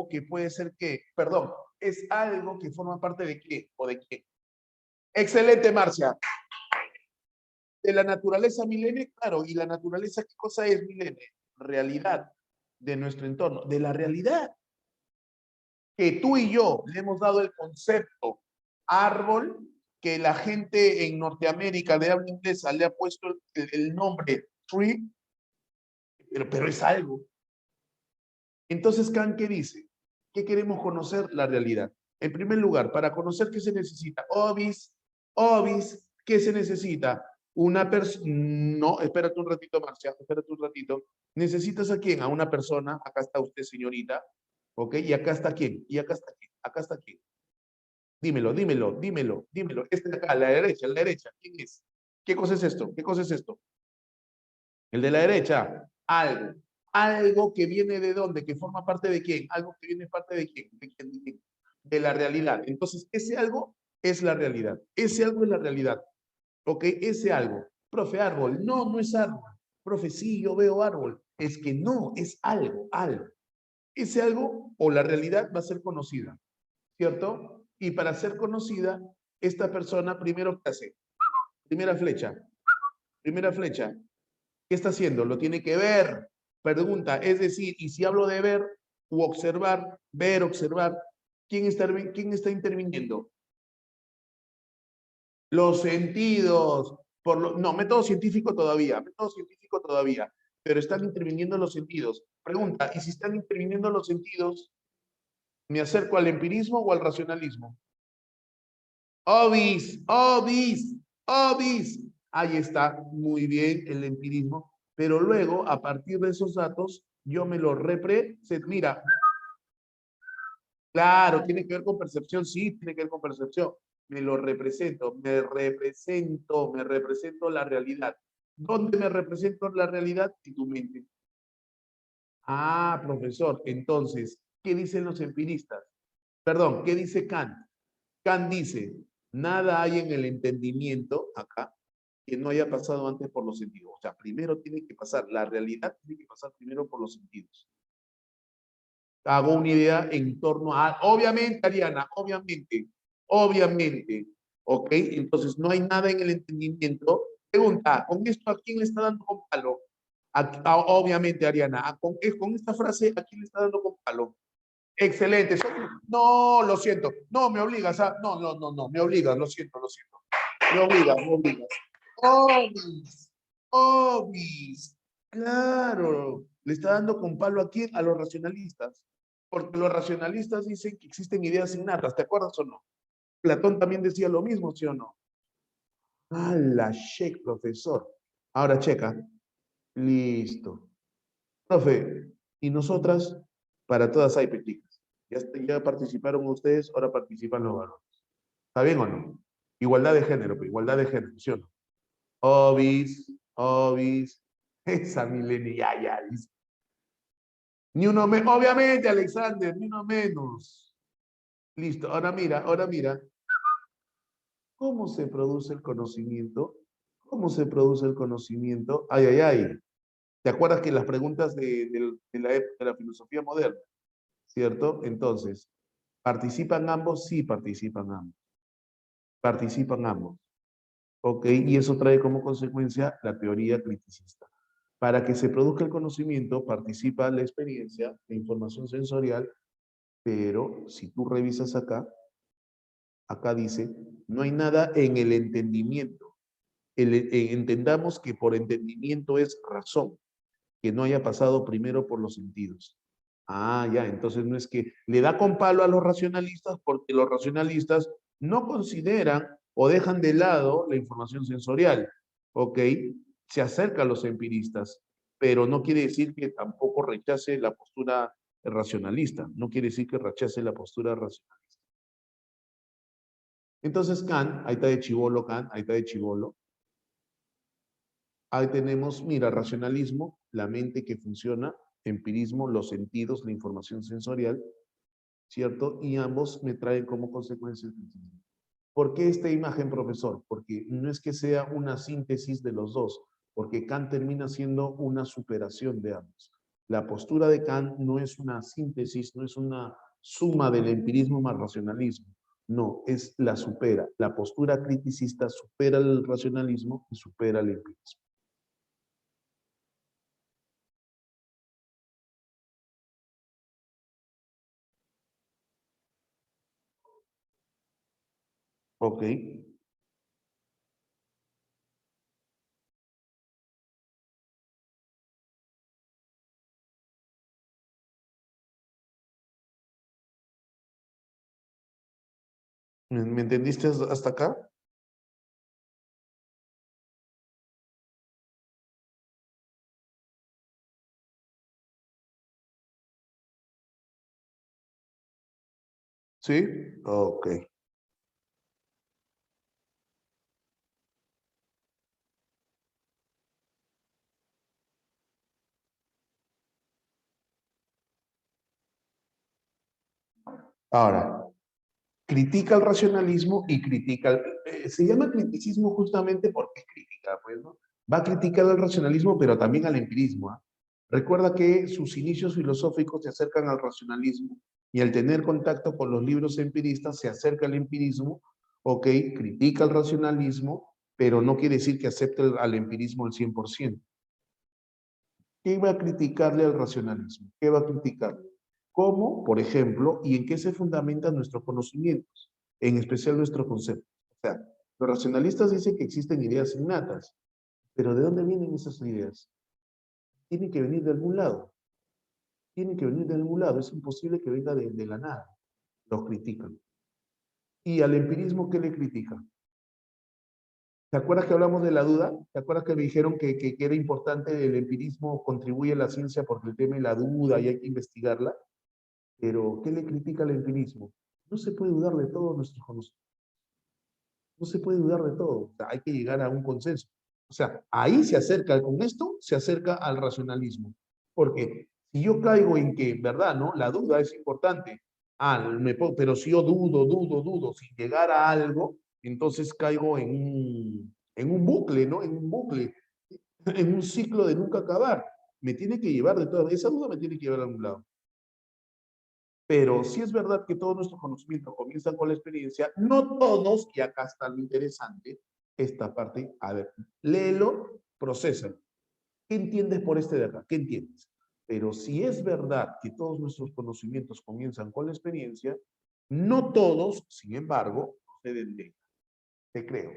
que puede ser qué. Perdón, es algo que forma parte de qué o de qué. Excelente, Marcia. De la naturaleza milene, claro. ¿Y la naturaleza qué cosa es milene? Realidad de nuestro entorno, de la realidad. Que tú y yo le hemos dado el concepto árbol, que la gente en Norteamérica de habla inglesa le ha puesto el nombre tree, pero es algo. Entonces, Kant, ¿qué dice? ¿Qué queremos conocer? La realidad. En primer lugar, para conocer qué se necesita. Obis, ¿qué se necesita? Una persona, no, espérate un ratito, Marcia, espérate un ratito. ¿Necesitas a quién? A una persona, acá está usted, señorita, ¿ok? Y acá está quién, y acá está quién, acá está quién. Dímelo, dímelo, dímelo, dímelo. Este de acá, a la derecha, ¿quién es? ¿Qué cosa es esto? ¿Qué cosa es esto? El de la derecha, algo. Algo que viene de dónde, que forma parte de quién, algo que viene parte de quién, de quién, de quién. de la realidad. Entonces, ese algo es la realidad. Ese algo es la realidad. ¿Ok? Ese algo. Profe, árbol. No, no es árbol. Profe, sí, yo veo árbol. Es que no, es algo, algo. Ese algo o la realidad va a ser conocida, ¿cierto? Y para ser conocida, esta persona primero, ¿qué hace? Primera flecha. Primera flecha. ¿Qué está haciendo? Lo tiene que ver. Pregunta, es decir, y si hablo de ver u observar, ver, observar, quién está interviniendo? Los sentidos. No, método científico todavía, pero están interviniendo los sentidos. Pregunta, ¿y si están interviniendo los sentidos, me acerco al empirismo o al racionalismo? Obis, obis, obis. Ahí está, muy bien el empirismo. Pero luego, a partir de esos datos, yo me los represento. Mira, claro, tiene que ver con percepción, sí, tiene que ver con percepción. Me lo represento, me represento la realidad. ¿Dónde me represento la realidad? En tu mente. Ah, profesor, entonces, ¿qué dicen los empiristas? Perdón, ¿qué dice Kant? Kant dice, nada hay en el entendimiento acá que no haya pasado antes por los sentidos. O sea, primero tiene que pasar, la realidad tiene que pasar primero por los sentidos. Hago una idea en torno a, obviamente, Ariana, obviamente, ¿ok? Entonces, no hay nada en el entendimiento. Pregunta, ¿con esto a quién le está dando con palo? Obviamente, Ariana, con esta frase, ¿a quién le está dando con palo? Excelente. No, lo siento. No, me obligas a. No, no, no, no. Me obligas, lo siento, lo siento. Me obligas, me obligas. Obis. Obis. Claro. Le está dando con palo a quién? A los racionalistas. Porque los racionalistas dicen que existen ideas innatas. ¿Te acuerdas o no? Platón también decía lo mismo, ¿sí o no? Ah, la check, profesor. Ahora checa. Listo. Profe, y nosotras, para todas hay peticas. Ya participaron ustedes, ahora participan los varones. ¿Está bien o no? Igualdad de género, pues, igualdad de género, ¿sí o no? Obis, obis, esa milenia ya, dice. Ni uno menos, obviamente, Alexander, ni uno menos. Listo, ahora mira, ¿cómo se produce el conocimiento? ¿Cómo se produce el conocimiento? Ay, ay, ay. ¿Te acuerdas que las preguntas de la filosofía moderna? ¿Cierto? Entonces, ¿participan ambos? Sí, participan ambos. Participan ambos. ¿Ok? Y eso trae como consecuencia la teoría criticista. Para que se produzca el conocimiento, participa la experiencia, la información sensorial, pero si tú revisas acá, acá dice, no hay nada en el entendimiento. Entendamos que por entendimiento es razón, que no haya pasado primero por los sentidos. Ah, ya, entonces no es que le da con palo a los racionalistas porque los racionalistas no consideran o dejan de lado la información sensorial, ¿ok? Se acerca a los empiristas, pero no quiere decir que tampoco rechace la postura racionalista, no quiere decir que rechace la postura racionalista. Entonces Kant, ahí está de chivolo Kant, ahí está de chivolo. Ahí tenemos, mira, racionalismo, la mente que funciona, empirismo, los sentidos, la información sensorial, ¿cierto? Y ambos me traen como consecuencia el cristianismo. ¿Por qué esta imagen, profesor? Porque no es que sea una síntesis de los dos, porque Kant termina siendo una superación de ambos. La postura de Kant no es una síntesis, no es una suma del empirismo más racionalismo. No, es la supera. La postura criticista supera el racionalismo y supera el empirismo. Ok. ¿Me entendiste hasta acá? ¿Sí? Ok. Ahora, critica el racionalismo y critica, se llama criticismo justamente porque es crítica, pues, ¿no? Va a criticar al racionalismo, pero también al empirismo, ¿ah? Recuerda que sus inicios filosóficos se acercan al racionalismo y al tener contacto con los libros empiristas se acerca al empirismo, ok, critica el racionalismo, pero no quiere decir que acepte al empirismo al 100%. ¿Qué va a criticarle al racionalismo? ¿Qué va a criticarle? ¿Cómo, por ejemplo, y en qué se fundamentan nuestros conocimientos, en especial nuestros conceptos? O sea, los racionalistas dicen que existen ideas innatas, pero ¿de dónde vienen esas ideas? Tienen que venir de algún lado. Tienen que venir de algún lado. Es imposible que venga de la nada. Los critican. ¿Y al empirismo qué le critican? ¿Te acuerdas que hablamos de la duda? ¿Te acuerdas que me dijeron que era importante el empirismo, contribuye a la ciencia porque el tema es la duda y hay que investigarla? Pero, ¿qué le critica al empirismo? No se puede dudar de todos nuestros conocimientos. No se puede dudar de todo. O sea, hay que llegar a un consenso. O sea, ahí se acerca, con esto se acerca al racionalismo. Porque si yo caigo en que, ¿verdad? ¿No? La duda es importante. Pero si yo dudo, sin llegar a algo, entonces caigo en un bucle, ¿no? En un bucle, en un ciclo de nunca acabar. Me tiene que llevar de todo. Esa duda me tiene que llevar a algún lado. Pero sí es verdad que todos nuestros conocimientos comienzan con la experiencia, no todos, y acá está lo interesante, esta parte, a ver, léelo, procésalo. ¿Qué entiendes por este de acá? ¿Qué entiendes? Pero si es verdad que todos nuestros conocimientos comienzan con la experiencia, no todos, sin embargo, proceden de ella. Te creo.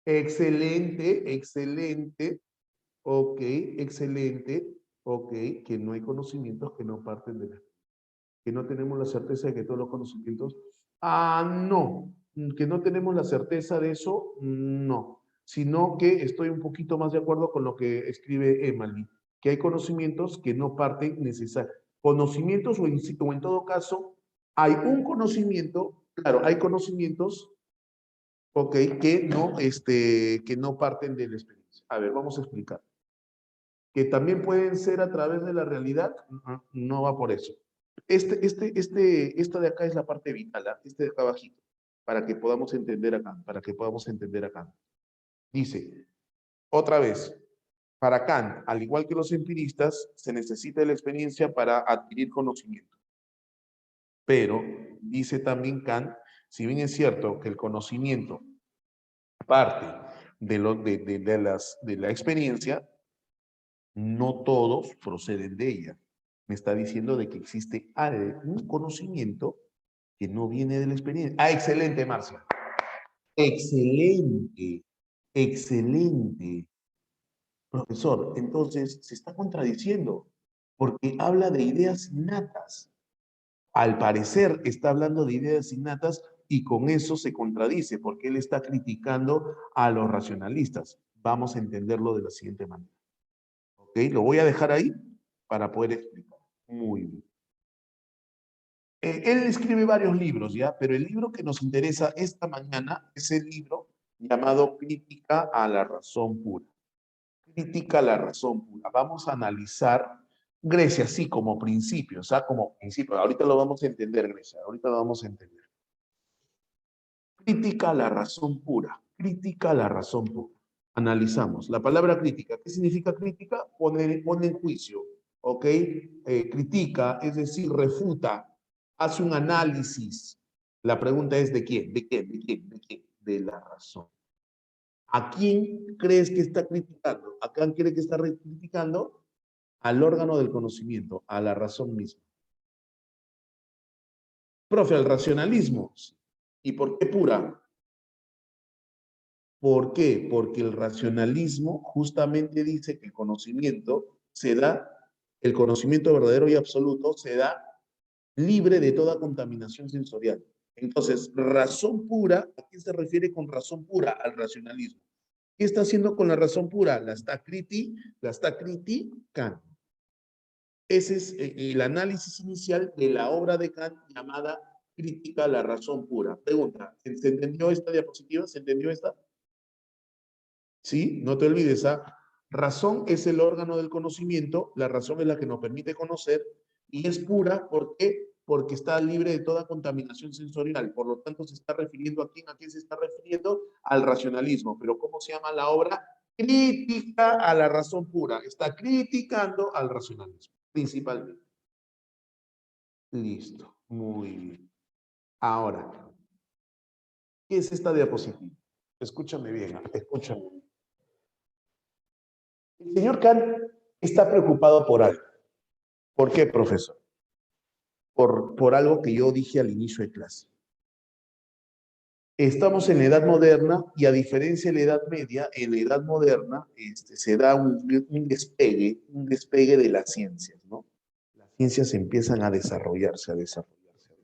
Excelente, excelente. Ok, excelente. Ok, que no hay conocimientos que no parten de la que no tenemos la certeza de que todos los conocimientos. No, que no tenemos la certeza de eso, no, sino que estoy un poquito más de acuerdo con lo que escribe Emily, que hay conocimientos que no parten necesariamente. Conocimientos o en todo caso, hay un conocimiento, claro, hay conocimientos, ok, que no parten de la experiencia. A ver, vamos a explicar. Que también pueden ser a través de la realidad, no va por eso. Esta de acá es la parte vital, ¿ah? Este de acá abajito, para que podamos entender acá, para que podamos entender acá. Dice, otra vez, para Kant, al igual que los empiristas, se necesita la experiencia para adquirir conocimiento. Pero, dice también Kant, si bien es cierto que el conocimiento parte de la experiencia, no todos proceden de ella. Me está diciendo de que existe algún conocimiento que no viene de la experiencia. Excelente, Marcia. Excelente, excelente. Profesor, entonces se está contradiciendo porque habla de ideas innatas. Al parecer está hablando de ideas innatas y con eso se contradice porque él está criticando a los racionalistas. Vamos a entenderlo de la siguiente manera. ¿Ok? Lo voy a dejar ahí para poder explicar. Muy bien. Él escribe varios libros, ¿ya? Pero el libro que nos interesa esta mañana es el libro llamado Crítica a la razón pura. Crítica a la razón pura. Vamos a analizar Grecia, sí, como principio, o sea, como principio. Ahorita lo vamos a entender, Grecia, ahorita lo vamos a entender. Crítica a la razón pura. Crítica a la razón pura. Analizamos. La palabra crítica, ¿qué significa crítica? Pone en juicio, ¿ok? Critica, es decir, refuta, hace un análisis. La pregunta es ¿de quién? ¿De quién? ¿De quién? ¿De quién? De la razón. ¿A quién crees que está criticando? ¿A quién cree que está criticando? Al órgano del conocimiento, a la razón misma. Profe, al racionalismo. ¿Y por qué pura? ¿Por qué? Porque el racionalismo justamente dice que el conocimiento se da, el conocimiento verdadero y absoluto se da libre de toda contaminación sensorial. Entonces, razón pura, ¿a qué se refiere con razón pura? Al racionalismo. ¿Qué está haciendo con la razón pura? La está criticando. Ese es el análisis inicial de la obra de Kant llamada Crítica a la razón pura. Pregunta, ¿se entendió esta diapositiva? ¿Se entendió esta? Sí, no te olvides, ¿ah? Razón es el órgano del conocimiento, la razón es la que nos permite conocer y es pura, ¿por qué? Porque está libre de toda contaminación sensorial, por lo tanto se está refiriendo ¿a quién se está refiriendo? Al racionalismo, pero ¿cómo se llama la obra? Crítica a la razón pura, está criticando al racionalismo, principalmente. Listo, muy bien. Ahora, ¿qué es esta diapositiva? Escúchame bien, escúchame. El señor Kant está preocupado por algo. ¿Por qué, profesor? Por algo que yo dije al inicio de clase. Estamos en la Edad Moderna y a diferencia de la Edad Media, en la Edad Moderna se da un despegue de las ciencias, ¿no? Las ciencias empiezan a desarrollarse, a desarrollarse, a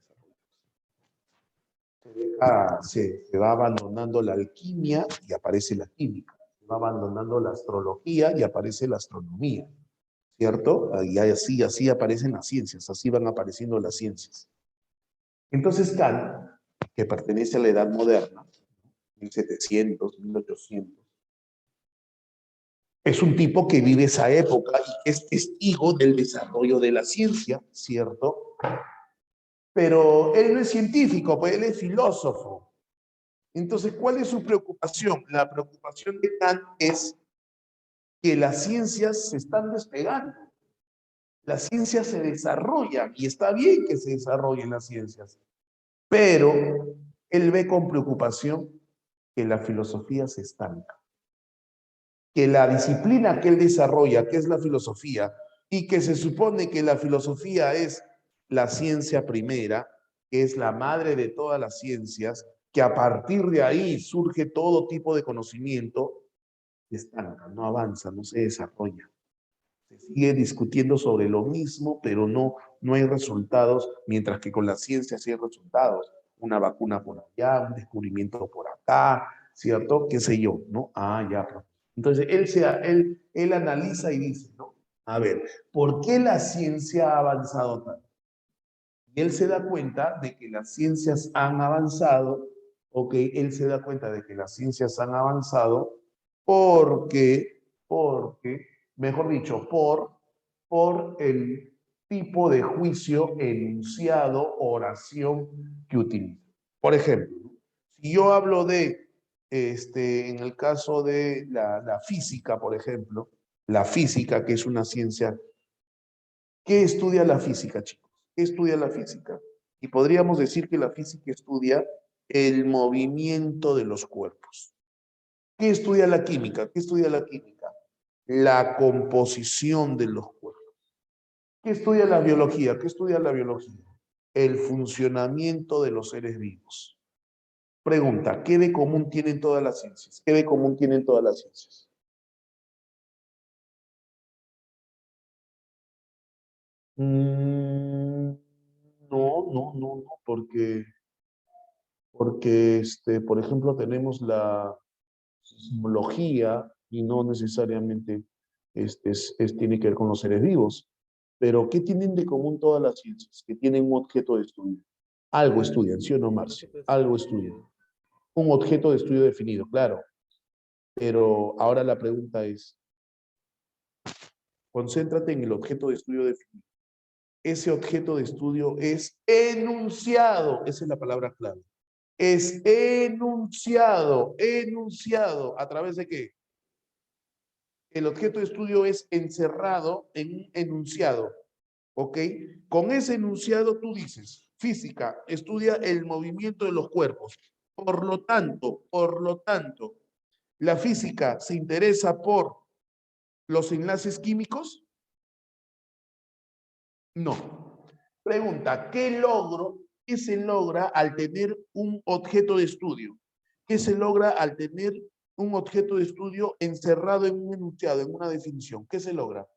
desarrollarse. Se va abandonando la alquimia y aparece la química. Se va abandonando la astrología y aparece la astronomía. ¿Cierto? Y así aparecen las ciencias, así van apareciendo las ciencias. Entonces Kant, que pertenece a la Edad Moderna, 1700, 1800, es un tipo que vive esa época y que es testigo del desarrollo de la ciencia, ¿cierto? Pero él no es científico, pues él es filósofo. Entonces, ¿cuál es su preocupación? La preocupación de Kant es que las ciencias se están despegando. Las ciencias se desarrollan y está bien que se desarrollen las ciencias, pero él ve con preocupación que la filosofía se estanca, que la disciplina que él desarrolla, que es la filosofía, y que se supone que la filosofía es la ciencia primera, que es la madre de todas las ciencias, que a partir de ahí surge todo tipo de conocimiento, se estanca, no avanza, no se desarrolla. Se sigue discutiendo sobre lo mismo, pero no hay resultados, mientras que con la ciencia sí hay resultados. Una vacuna por allá, un descubrimiento por acá, ¿cierto? ¿Qué sé yo? ¿No? Ah, ya. Entonces, él analiza y dice, ¿no? A ver, ¿por qué la ciencia ha avanzado tanto? Y él se da cuenta de que las ciencias han avanzado, ok, él se da cuenta de que las ciencias han avanzado porque, mejor dicho, por el tipo de juicio, enunciado, oración que utiliza. Por ejemplo, si yo hablo de, en el caso de la física, por ejemplo, la física, que es una ciencia, ¿qué estudia la física, chicos? ¿Qué estudia la física? Y podríamos decir que la física estudia el movimiento de los cuerpos. ¿Qué estudia la química? ¿Qué estudia la química? La composición de los cuerpos. ¿Qué estudia la biología? ¿Qué estudia la biología? El funcionamiento de los seres vivos. Pregunta, ¿qué de común tienen todas las ciencias? ¿Qué de común tienen todas las ciencias? Mm, no, porque por ejemplo, tenemos la sismología y no necesariamente tiene que ver con los seres vivos. Pero, ¿qué tienen de común todas las ciencias? Que tienen un objeto de estudio. Algo estudian, ¿sí o no, Marcio? Algo estudian. Un objeto de estudio definido, claro. Pero ahora la pregunta es, concéntrate en el objeto de estudio definido. Ese objeto de estudio es enunciado. Esa es la palabra clave. Es enunciado. ¿Enunciado? ¿A través de qué? El objeto de estudio es encerrado en un enunciado, ¿ok? Con ese enunciado tú dices, física, estudia el movimiento de los cuerpos. Por lo tanto, la física se interesa por los enlaces químicos. No. Pregunta, qué se logra al tener un objeto de estudio? ¿Qué se logra al tener un objeto de estudio encerrado en un enunciado, en una definición? ¿Qué se logra?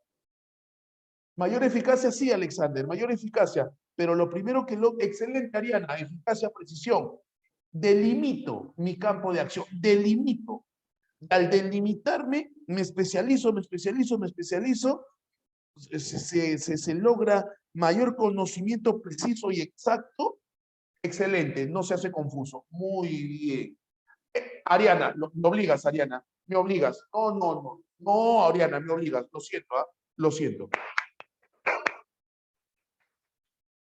Mayor eficacia, sí, Alexander, mayor eficacia, pero lo primero que excelente, Ariana, eficacia, precisión. Delimito mi campo de acción, delimito. Al delimitarme, me especializo, se logra mayor conocimiento preciso y exacto, excelente, no se hace confuso. Muy bien. Ariana, me obligas, Ariana, me obligas. No, no, no, no, Ariana, me obligas, lo siento, ¿ah? Lo siento.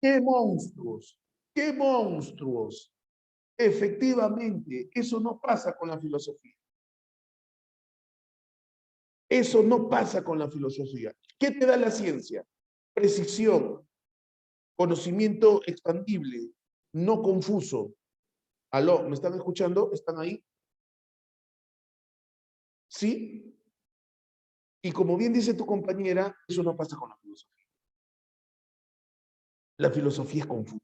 ¡Qué monstruos! ¡Qué monstruos! Efectivamente, eso no pasa con la filosofía. Eso no pasa con la filosofía. ¿Qué te da la ciencia? Precisión, conocimiento expandible, no confuso. ¿Aló? ¿Me están escuchando? ¿Están ahí? ¿Sí? Y como bien dice tu compañera, eso no pasa con la filosofía. La filosofía es confusa.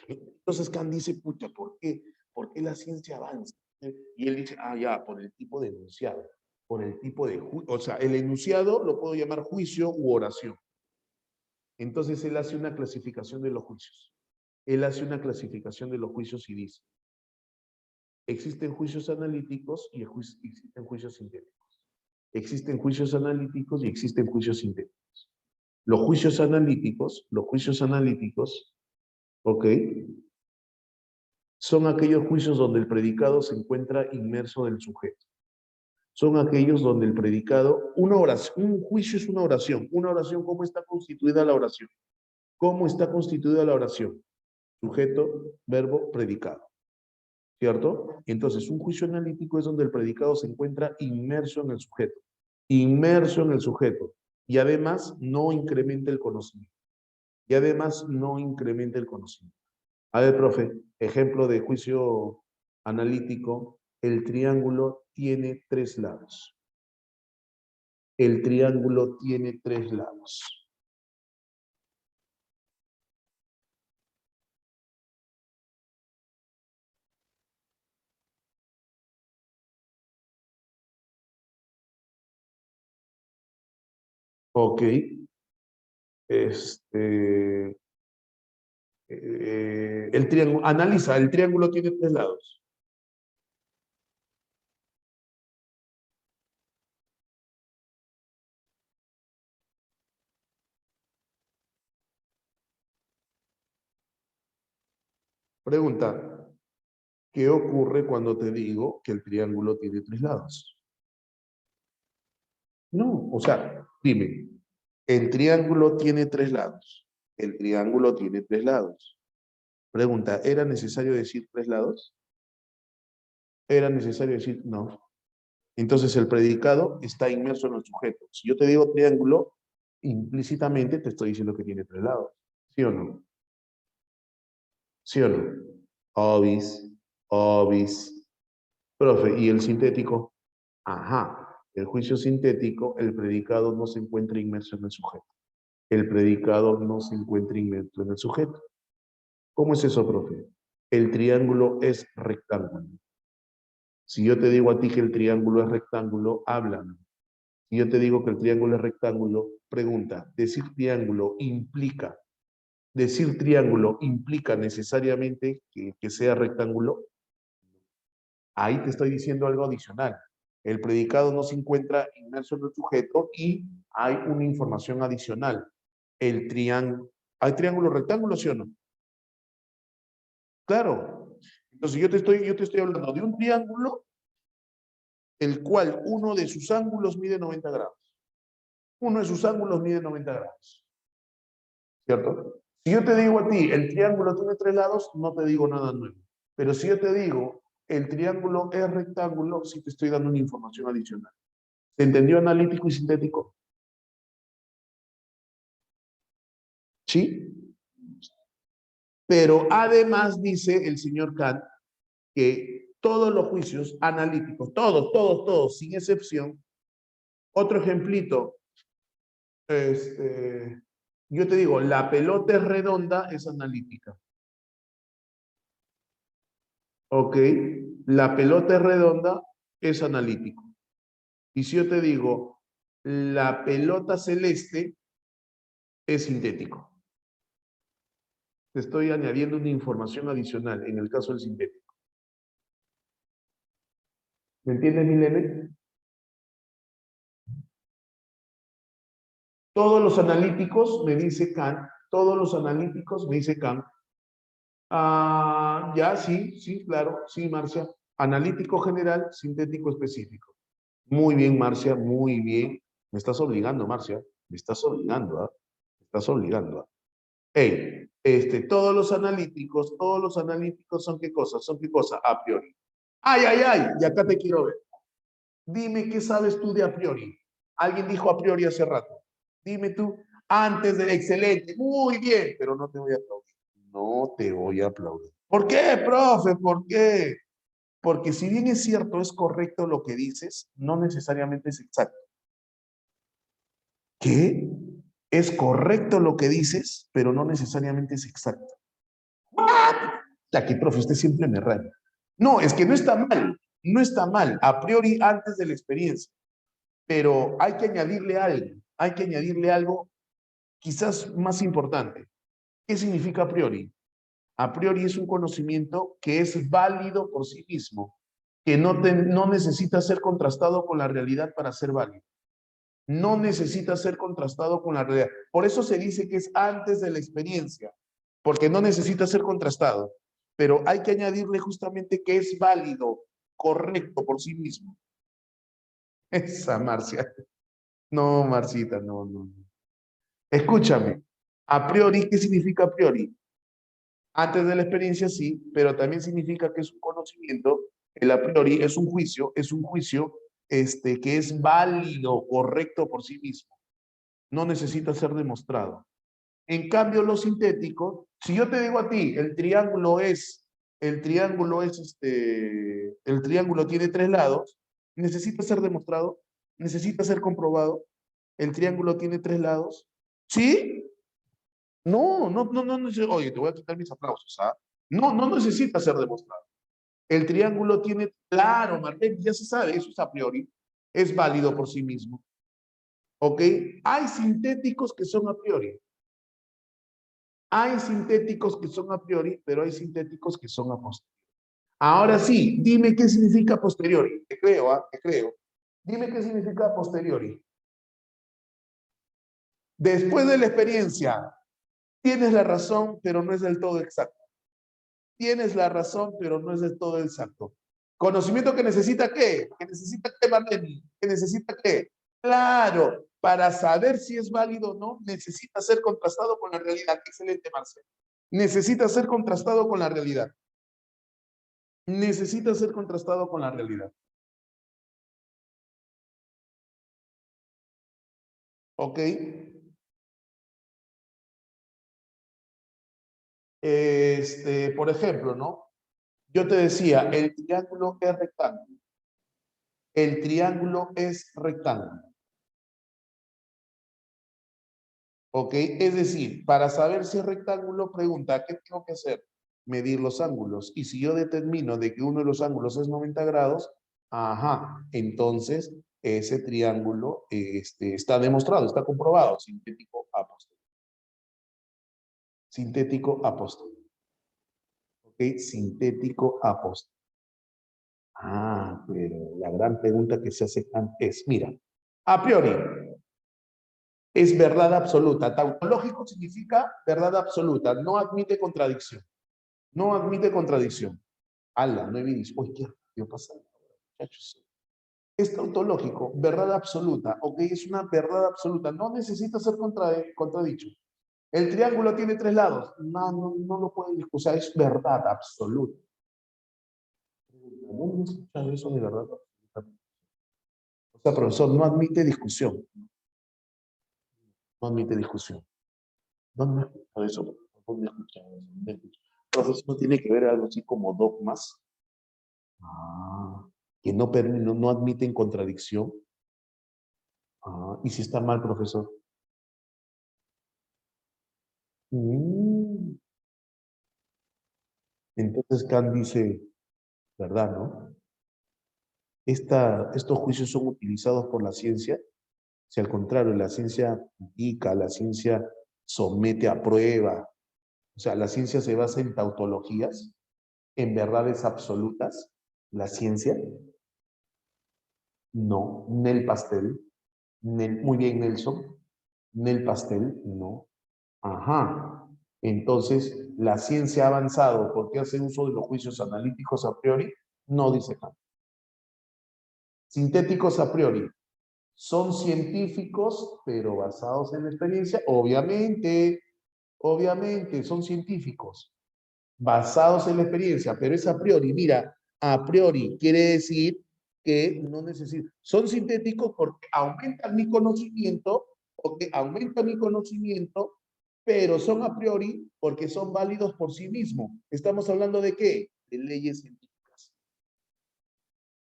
Entonces Kant dice, pucha, ¿por qué? ¿Por qué la ciencia avanza? Y él dice, ah, ya, por el tipo de enunciado, por el tipo de, o sea, el enunciado lo puedo llamar juicio u oración. Entonces él hace una clasificación de los juicios. Él hace una clasificación de los juicios y dice, existen juicios analíticos y existen juicios sintéticos. Existen juicios analíticos y existen juicios sintéticos. Los juicios analíticos, ¿ok? Son aquellos juicios donde el predicado se encuentra inmerso en el sujeto. Son aquellos donde el predicado, una oración, un juicio es una oración. Una oración, ¿cómo está constituida la oración? ¿Cómo está constituida la oración? Sujeto, verbo, predicado. ¿Cierto? Entonces, un juicio analítico es donde el predicado se encuentra inmerso en el sujeto. Inmerso en el sujeto. Y además no incrementa el conocimiento. Y además no incrementa el conocimiento. A ver, profe, ejemplo de juicio analítico, el triángulo tiene 3 lados. El triángulo tiene 3 lados. Ok. Este, el triángulo, analiza, el triángulo tiene 3 lados. Pregunta, ¿qué ocurre cuando te digo que el triángulo tiene 3 lados? No, o sea, dime, el triángulo tiene 3 lados. El triángulo tiene 3 lados. Pregunta, ¿era necesario decir 3 lados? ¿Era necesario decir no? Entonces el predicado está inmerso en el sujeto. Si yo te digo triángulo, implícitamente te estoy diciendo que tiene 3 lados. ¿Sí o no? ¿Sí o no? Obis, obis. Profe, ¿y el sintético? Ajá. El juicio sintético, el predicado no se encuentra inmerso en el sujeto. El predicado no se encuentra inmerso en el sujeto. ¿Cómo es eso, profe? El triángulo es rectángulo. Si yo te digo a ti que el triángulo es rectángulo, háblame. Si yo te digo que el triángulo es rectángulo, pregunta, decir triángulo implica necesariamente que sea rectángulo. Ahí te estoy diciendo algo adicional. El predicado no se encuentra inmerso en el sujeto y hay una información adicional. El triángulo, ¿hay triángulo rectángulo, sí o no? Claro. Entonces yo te estoy hablando de un triángulo el cual uno de sus ángulos mide 90 grados. Uno de sus ángulos mide 90 grados. ¿Cierto? Si yo te digo a ti, el triángulo tiene 3 lados, no te digo nada nuevo. Pero si yo te digo, el triángulo es rectángulo, sí te estoy dando una información adicional. ¿Se entendió analítico y sintético? Sí. Pero además dice el señor Kant que todos los juicios analíticos, todos, sin excepción, otro ejemplito, yo te digo, la pelota es redonda, es analítica. ¿Ok? La pelota es redonda, es analítico. Y si yo te digo, la pelota celeste, es sintético. Te estoy añadiendo una información adicional en el caso del sintético. ¿Me entiendes, Milene? Todos los analíticos, me dice Kant, todos los analíticos, me dice Kant. Ya, sí, sí, claro, sí, Marcia. Analítico general, sintético específico. Muy bien, Marcia, muy bien. Me estás obligando, Marcia. Me estás obligando, ¿ah? Me estás obligando, ¿ah? Hey, todos los analíticos son qué cosa, son qué cosa, a priori. Ay, ay, ay, y acá te quiero ver. Dime qué sabes tú de a priori. Alguien dijo a priori hace rato. Dime tú, antes del excelente, muy bien, pero no te voy a aplaudir. No te voy a aplaudir. ¿Por qué, profe? ¿Por qué? Porque si bien es cierto, es correcto lo que dices, no necesariamente es exacto. ¿Qué? Es correcto lo que dices, pero no necesariamente es exacto. Aquí, profe, usted siempre me raya. No, es que no está mal, no está mal, a priori antes de la experiencia, pero hay que añadirle algo quizás más importante. ¿Qué significa a priori? A priori es un conocimiento que es válido por sí mismo, que no necesita ser contrastado con la realidad para ser válido. No necesita ser contrastado con la realidad. Por eso se dice que es antes de la experiencia, porque no necesita ser contrastado. Pero hay que añadirle justamente que es válido, correcto por sí mismo. Esa Marcia. No, Marcita, no, no, no. Escúchame. A priori, ¿qué significa a priori? Antes de la experiencia sí, pero también significa que es un conocimiento, el a priori es un juicio que es válido, correcto por sí mismo. No necesita ser demostrado. En cambio, lo sintético, si yo te digo a ti, el triángulo tiene tres lados, necesita ser demostrado, necesita ser comprobado, el triángulo tiene tres lados, ¿sí? No, no, no, no, no, oye, te voy a quitar mis aplausos, ¿ah? No, no necesita ser demostrado. El triángulo tiene, claro, Martín, ya se sabe, eso es a priori, es válido por sí mismo, ¿ok? Hay sintéticos que son a priori. Hay sintéticos que son a priori, pero hay sintéticos que son a posteriori. Ahora sí, dime qué significa a posteriori. Te creo, ¿ah? Te creo. Dime qué significa a posteriori. Después de la experiencia, tienes la razón, pero no es del todo exacto. Tienes la razón, pero no es del todo exacto. ¿Conocimiento que necesita qué? ¿Que necesita qué, Marlene? ¿Que necesita qué? Claro, para saber si es válido o no, necesita ser contrastado con la realidad. Excelente, Marcel. Necesita ser contrastado con la realidad. Necesita ser contrastado con la realidad. ¿Ok? Por ejemplo, ¿no? Yo te decía, el triángulo es rectángulo. El triángulo es rectángulo. ¿Ok? Es decir, para saber si es rectángulo, pregunta, ¿qué tengo que hacer? Medir los ángulos. Y si yo determino de que uno de los ángulos es 90 grados, ajá, entonces ese triángulo está demostrado, está comprobado, sintético a posteriori. Sintético a posteriori. ¿Ok? Sintético a posteriori. Pero la gran pregunta que se hace es, mira, a priori, es verdad absoluta. Tautológico significa verdad absoluta, no admite contradicción. No admite contradicción. Ala, no he visto. Uy, ¿qué pasa? Muchachos. Es tautológico, verdad absoluta. Ok, es una verdad absoluta. No necesita ser contradicho. El triángulo tiene tres lados. No, no, no lo pueden discutir. Es verdad absoluta. ¿Dónde he escuchado eso de verdad absoluta? O sea, profesor, no admite discusión. No admite discusión. ¿Dónde he escuchado eso? ¿Dónde he escuchado eso? ¿Dónde he escuchado? Entonces, ¿no tiene que ver algo así como dogmas? Que no admiten contradicción. ¿Y si está mal, profesor? Mm, Entonces Kant dice, ¿verdad, no? Estos juicios son utilizados por la ciencia. Si al contrario, la ciencia indica, la ciencia somete a prueba, o sea, la ciencia se basa en tautologías, en verdades absolutas, la ciencia, no, Nel Pastel, muy bien Nelson, ¿Nel pastel? No. Ajá. Entonces, la ciencia ha avanzado porque hace uso de los juicios analíticos a priori, no dice Kant. Sintéticos a priori. Son científicos, pero basados en la experiencia. Obviamente, son científicos, basados en la experiencia, pero es a priori. Mira, a priori quiere decir que no necesito. Son sintéticos porque aumentan mi conocimiento, pero son a priori porque son válidos por sí mismos. ¿Estamos hablando de qué? De leyes científicas.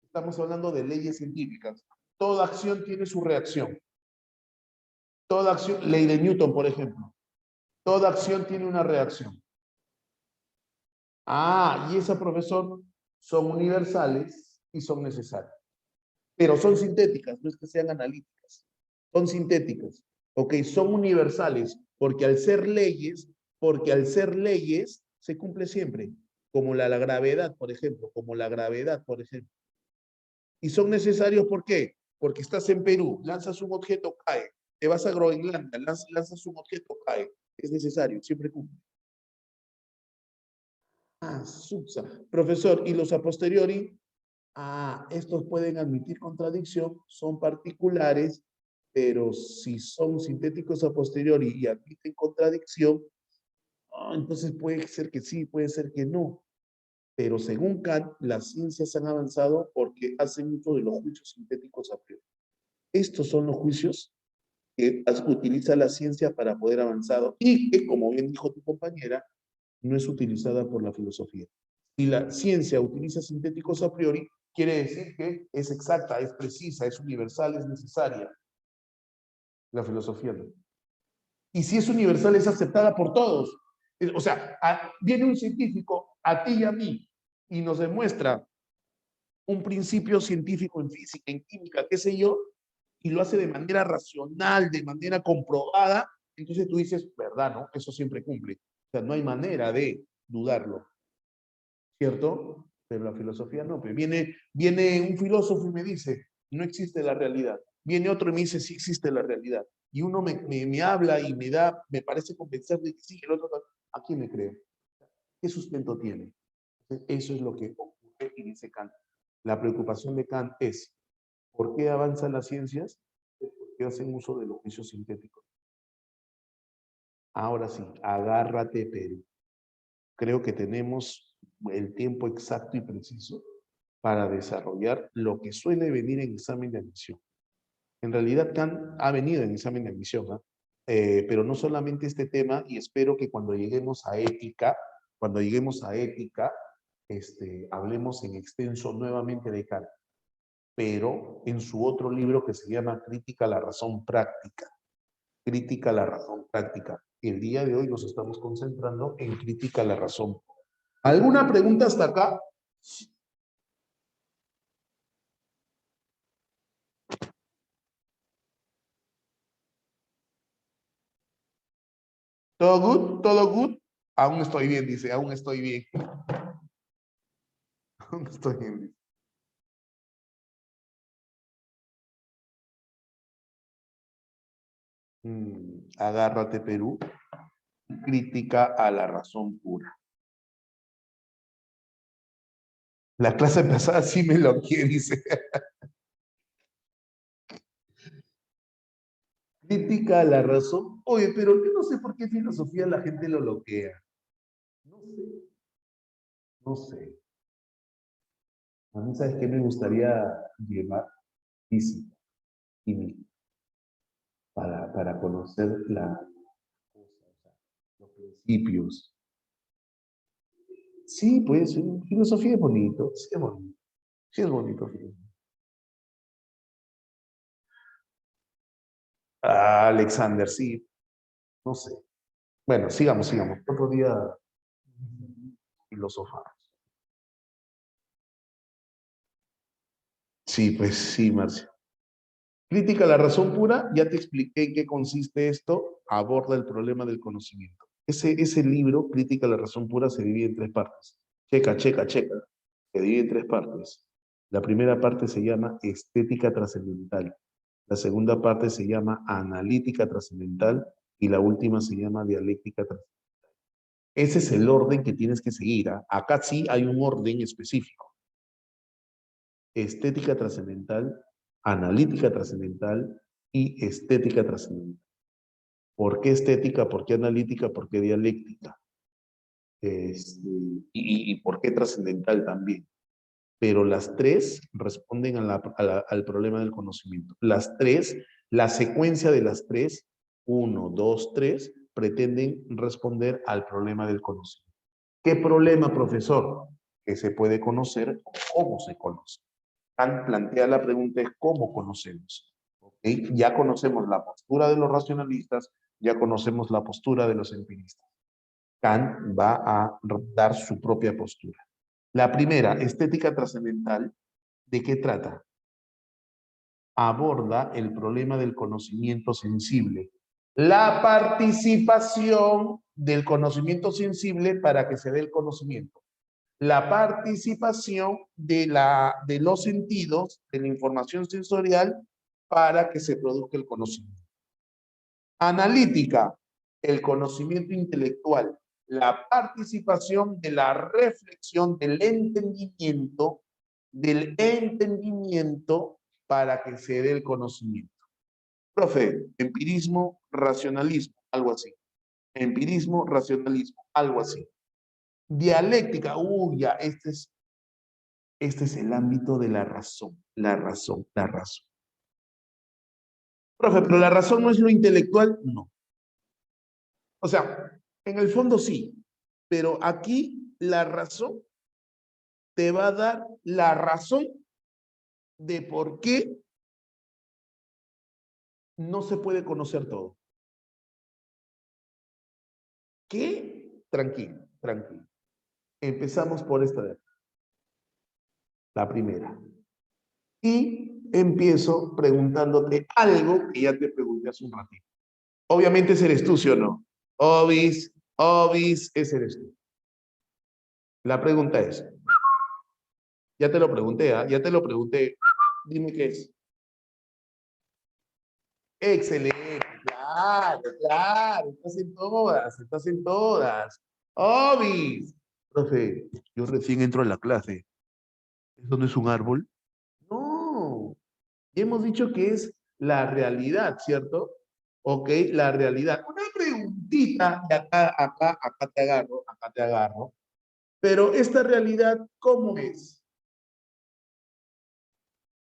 Estamos hablando de leyes científicas. Toda acción tiene su reacción. Toda acción, ley de Newton, por ejemplo. Toda acción tiene una reacción. Ah, y esa, profesor, son universales y son necesarias. Pero son sintéticas, no es que sean analíticas. Son sintéticas. Ok, son universales porque al ser leyes se cumple siempre. Como la gravedad, por ejemplo, Y son necesarios, ¿por qué? Porque estás en Perú, lanzas un objeto, cae. Te vas a Groenlandia, lanzas un objeto, cae. Es necesario, siempre cumple. Ah, subsa. Profesor, ¿y los a posteriori? Ah, estos pueden admitir contradicción, son particulares, pero si son sintéticos a posteriori y admiten contradicción, entonces puede ser que sí, puede ser que no. Pero según Kant, las ciencias han avanzado porque hacen uso de los juicios sintéticos a priori. Estos son los juicios que utiliza la ciencia para poder avanzar y que, como bien dijo tu compañera, no es utilizada por la filosofía. Si la ciencia utiliza sintéticos a priori, quiere decir que es exacta, es precisa, es universal, es necesaria. La filosofía no. Y si es universal, es aceptada por todos. O sea, viene un científico a ti y a mí y nos demuestra un principio científico en física, en química, qué sé yo, y lo hace de manera racional, de manera comprobada, entonces tú dices, ¿verdad, no? Eso siempre cumple. O sea, no hay manera de dudarlo, ¿cierto? Pero la filosofía no. Pues viene un filósofo y me dice, no existe la realidad. Viene otro y me dice, sí existe la realidad. Y uno me habla y me parece convencer de que sí, el otro, ¿a quién me creo? ¿Qué sustento tiene? Eso es lo que ocurre y dice Kant. La preocupación de Kant es, ¿por qué avanzan las ciencias? Porque hacen uso de los juicios sintéticos. Ahora sí, agárrate, Perú. Creo que tenemos el tiempo exacto y preciso para desarrollar lo que suele venir en examen de admisión. En realidad, Kant ha venido en examen de admisión, pero no solamente este tema, y espero que cuando lleguemos a ética, hablemos en extenso nuevamente de Kant, pero en su otro libro que se llama Crítica a la razón práctica. Crítica a la razón práctica. El día de hoy nos estamos concentrando en crítica a la razón. ¿Alguna pregunta hasta acá? ¿Todo good? ¿Todo good? Aún estoy bien, dice, aún estoy bien. Aún estoy bien. Agárrate, Perú. Crítica a la razón pura. La clase pasada sí me lo quiere, dice. Crítica a la razón. Oye, pero yo no sé por qué filosofía la gente lo bloquea. No sé, no sé. A mí, ¿sabes qué me gustaría llevar? Física, química, para conocer la cosa, o sea, los principios. Sí, pues, filosofía es bonito, sí es bonito, sí es bonito. Ah, Alexander, sí, no sé. Bueno, sigamos. Otro día filosofamos. Sí, pues sí, Marcia. Crítica a la razón pura, ya te expliqué en qué consiste esto, aborda el problema del conocimiento. Ese libro, Crítica a la razón pura, se divide en tres partes. Checa. Se divide en tres partes. La primera parte se llama Estética Trascendental. La segunda parte se llama analítica trascendental y la última se llama dialéctica trascendental. Ese es el orden que tienes que seguir. ¿Ah? Acá sí hay un orden específico. Estética trascendental, analítica trascendental y estética trascendental. ¿Por qué estética? ¿Por qué analítica? ¿Por qué dialéctica? Y por qué trascendental también. Pero las tres responden al problema del conocimiento. Las tres, la secuencia de las tres, 1, 2, 3, pretenden responder al problema del conocimiento. ¿Qué problema, profesor? Que se puede conocer o cómo se conoce. Kant plantea la pregunta es ¿cómo conocemos? ¿Okay? Ya conocemos la postura de los racionalistas, ya conocemos la postura de los empiristas. Kant va a dar su propia postura. La primera, estética trascendental, ¿de qué trata? Aborda el problema del conocimiento sensible. La participación del conocimiento sensible para que se dé el conocimiento. La participación de los sentidos, de la información sensorial, para que se produzca el conocimiento. Analítica, el conocimiento intelectual, la participación de la reflexión, del entendimiento para que se dé el conocimiento. Profe, empirismo, racionalismo, algo así. Empirismo, racionalismo, algo así. Dialéctica, ya, este es el ámbito de la razón. Profe, pero la razón no es lo intelectual, no. O sea, en el fondo sí, pero aquí la razón te va a dar la razón de por qué no se puede conocer todo. ¿Qué? Tranquilo, tranquilo. Empezamos por esta de acá, la primera. Y empiezo preguntándote algo que ya te pregunté hace un ratito. Obviamente ese eres tú, ¿sí o no? Obis, ese eres tú. La pregunta es, ya te lo pregunté, ¿ah? Ya te lo pregunté. Dime qué es. Excelente, claro, estás en todas. Obis. Profe, yo recién entro a la clase. ¿Eso no es un árbol? No, ya hemos dicho que es la realidad, ¿cierto? Ok, la realidad. Una preguntita, y acá te agarro. Pero esta realidad, ¿cómo es?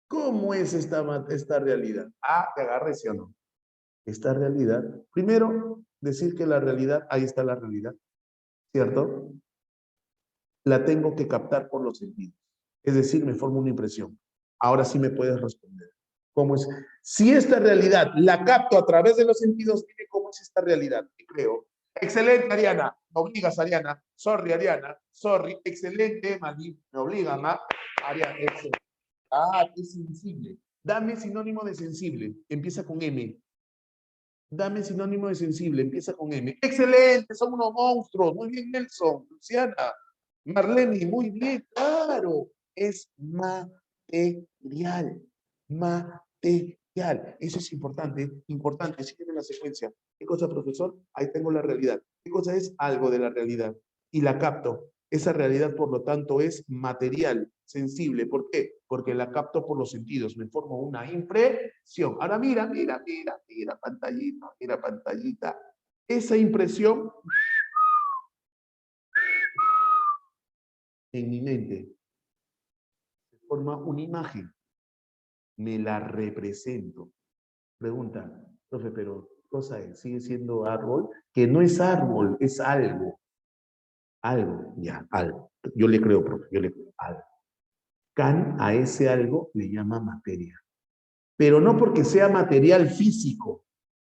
¿Cómo es esta realidad? Ah, te agarré, ¿sí o no? Esta realidad, primero, decir que la realidad, ahí está la realidad, ¿cierto? La tengo que captar por los sentidos. Es decir, me forma una impresión. Ahora sí me puedes responder. ¿Cómo es? Si esta realidad la capto a través de los sentidos, dime cómo es esta realidad. Te creo. Excelente, Ariana. Me obligas, Ariana. Sorry, Ariana. Sorry. Excelente, Mali. Me obligan, ¿ah? Ariana, excelente. Ah, qué sensible. Dame sinónimo de sensible. Empieza con M. Dame sinónimo de sensible. Empieza con M. Excelente, son unos monstruos. Muy bien, Nelson. Luciana. Marlene, muy bien, claro. Es material. Material. Eso es importante, importante. Sígueme la secuencia. ¿Qué cosa, profesor? Ahí tengo la realidad. ¿Qué cosa es? Algo de la realidad. Y la capto. Esa realidad, por lo tanto, es material, sensible. ¿Por qué? Porque la capto por los sentidos. Me formo una impresión. Ahora mira, pantallita, mira pantallita. Esa impresión en mi mente se forma una imagen. Me la represento. Pregunta, profe, pero cosa es, sigue siendo árbol, que no es árbol, es algo. Algo, ya, algo. Yo le creo, profe, yo le creo, algo. Kant a ese algo le llama materia. Pero no porque sea material físico,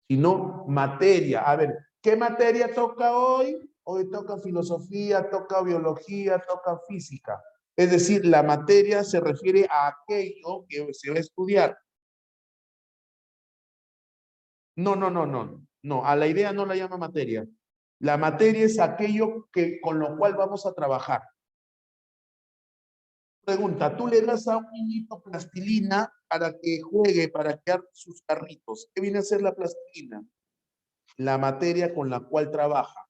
sino materia. A ver, ¿qué materia toca hoy? Hoy toca filosofía, toca biología, toca física. Es decir, la materia se refiere a aquello que se va a estudiar. No, a la idea no la llama materia. La materia es aquello con lo cual vamos a trabajar. Pregunta, tú le das a un niñito plastilina para que juegue, para crear sus carritos. ¿Qué viene a ser la plastilina? La materia con la cual trabaja.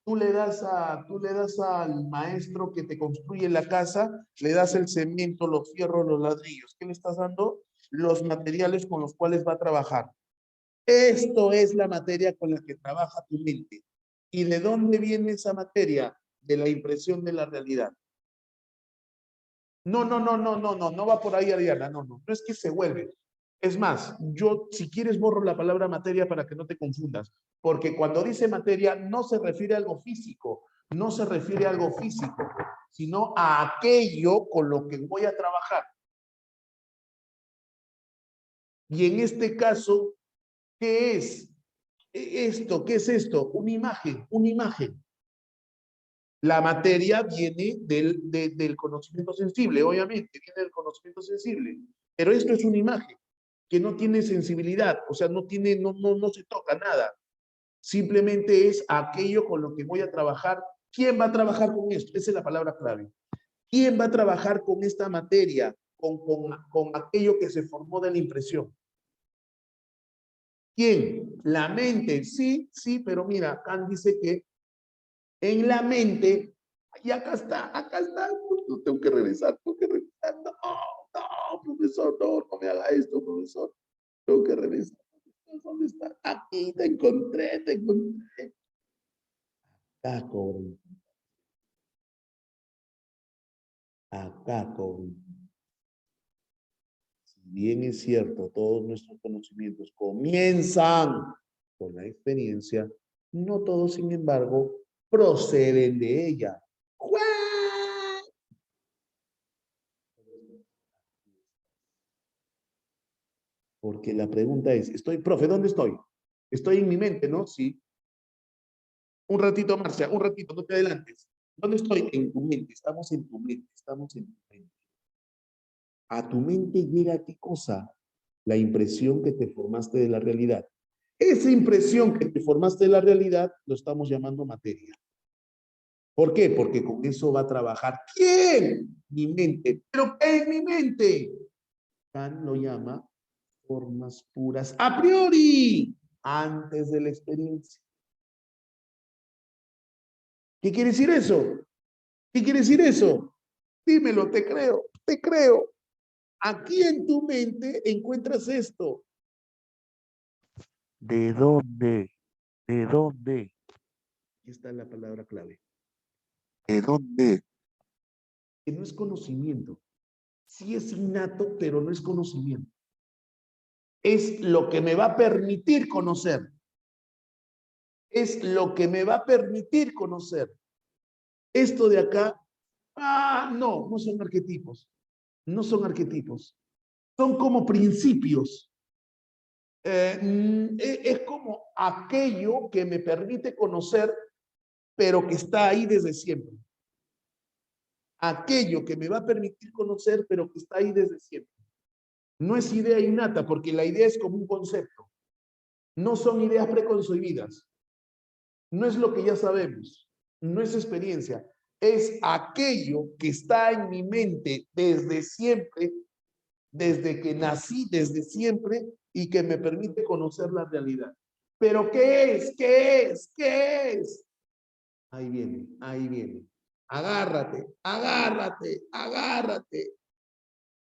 Tú le das al maestro que te construye la casa, le das el cemento, los fierros, los ladrillos. ¿Qué le estás dando? Los materiales con los cuales va a trabajar. Esto es la materia con la que trabaja tu mente. ¿Y de dónde viene esa materia? De la impresión de la realidad. No va por ahí, Ariana, no es que se vuelve. Es más, yo, si quieres, borro la palabra materia para que no te confundas, porque cuando dice materia no se refiere a algo físico, no se refiere a algo físico, sino a aquello con lo que voy a trabajar. Y en este caso, ¿qué es esto? ¿Qué es esto? Una imagen, una imagen. La materia viene del conocimiento sensible, obviamente, viene del conocimiento sensible, pero esto es una imagen que no tiene sensibilidad, o sea, no se toca nada. Simplemente es aquello con lo que voy a trabajar. ¿Quién va a trabajar con esto? Esa es la palabra clave. ¿Quién va a trabajar con esta materia, con aquello que se formó de la impresión? ¿Quién? La mente. Sí, pero mira, Kant dice que en la mente, y acá está, no tengo que regresar, no, profesor, no me haga esto, profesor, tengo que regresar. ¿Dónde está? Aquí te encontré. Acá, cobre. Acá, cobre. Si bien es cierto, todos nuestros conocimientos comienzan con la experiencia, no todos, sin embargo, proceden de ella. ¡Juan! Porque la pregunta es, profe, ¿dónde estoy? Estoy en mi mente, ¿no? Sí. Un ratito, Marcia, un ratito, no te adelantes. ¿Dónde estoy? En tu mente, estamos en tu mente, estamos en tu mente. A tu mente llega qué cosa? La impresión que te formaste de la realidad. Esa impresión que te formaste de la realidad lo estamos llamando materia. ¿Por qué? Porque con eso va a trabajar. ¿Quién? Mi mente. ¿Pero qué es mi mente? Kant lo llama formas puras a priori, antes de la experiencia. ¿Qué quiere decir eso? ¿Qué quiere decir eso? Dímelo, te creo, te creo. Aquí en tu mente encuentras esto. ¿De dónde? ¿De dónde? Aquí está la palabra clave. ¿De dónde? Que no es conocimiento. Sí es innato, pero no es conocimiento. Es lo que me va a permitir conocer. Es lo que me va a permitir conocer. Esto de acá, no son arquetipos. No son arquetipos. Son como principios. Es como aquello que me permite conocer, pero que está ahí desde siempre. Aquello que me va a permitir conocer, pero que está ahí desde siempre. No es idea innata, porque la idea es como un concepto. No son ideas preconcebidas. No es lo que ya sabemos. No es experiencia. Es aquello que está en mi mente desde siempre, desde que nací, desde siempre, y que me permite conocer la realidad. ¿Pero qué es? ¿Qué es? ¿Qué es? Ahí viene, ahí viene. Agárrate, agárrate, agárrate.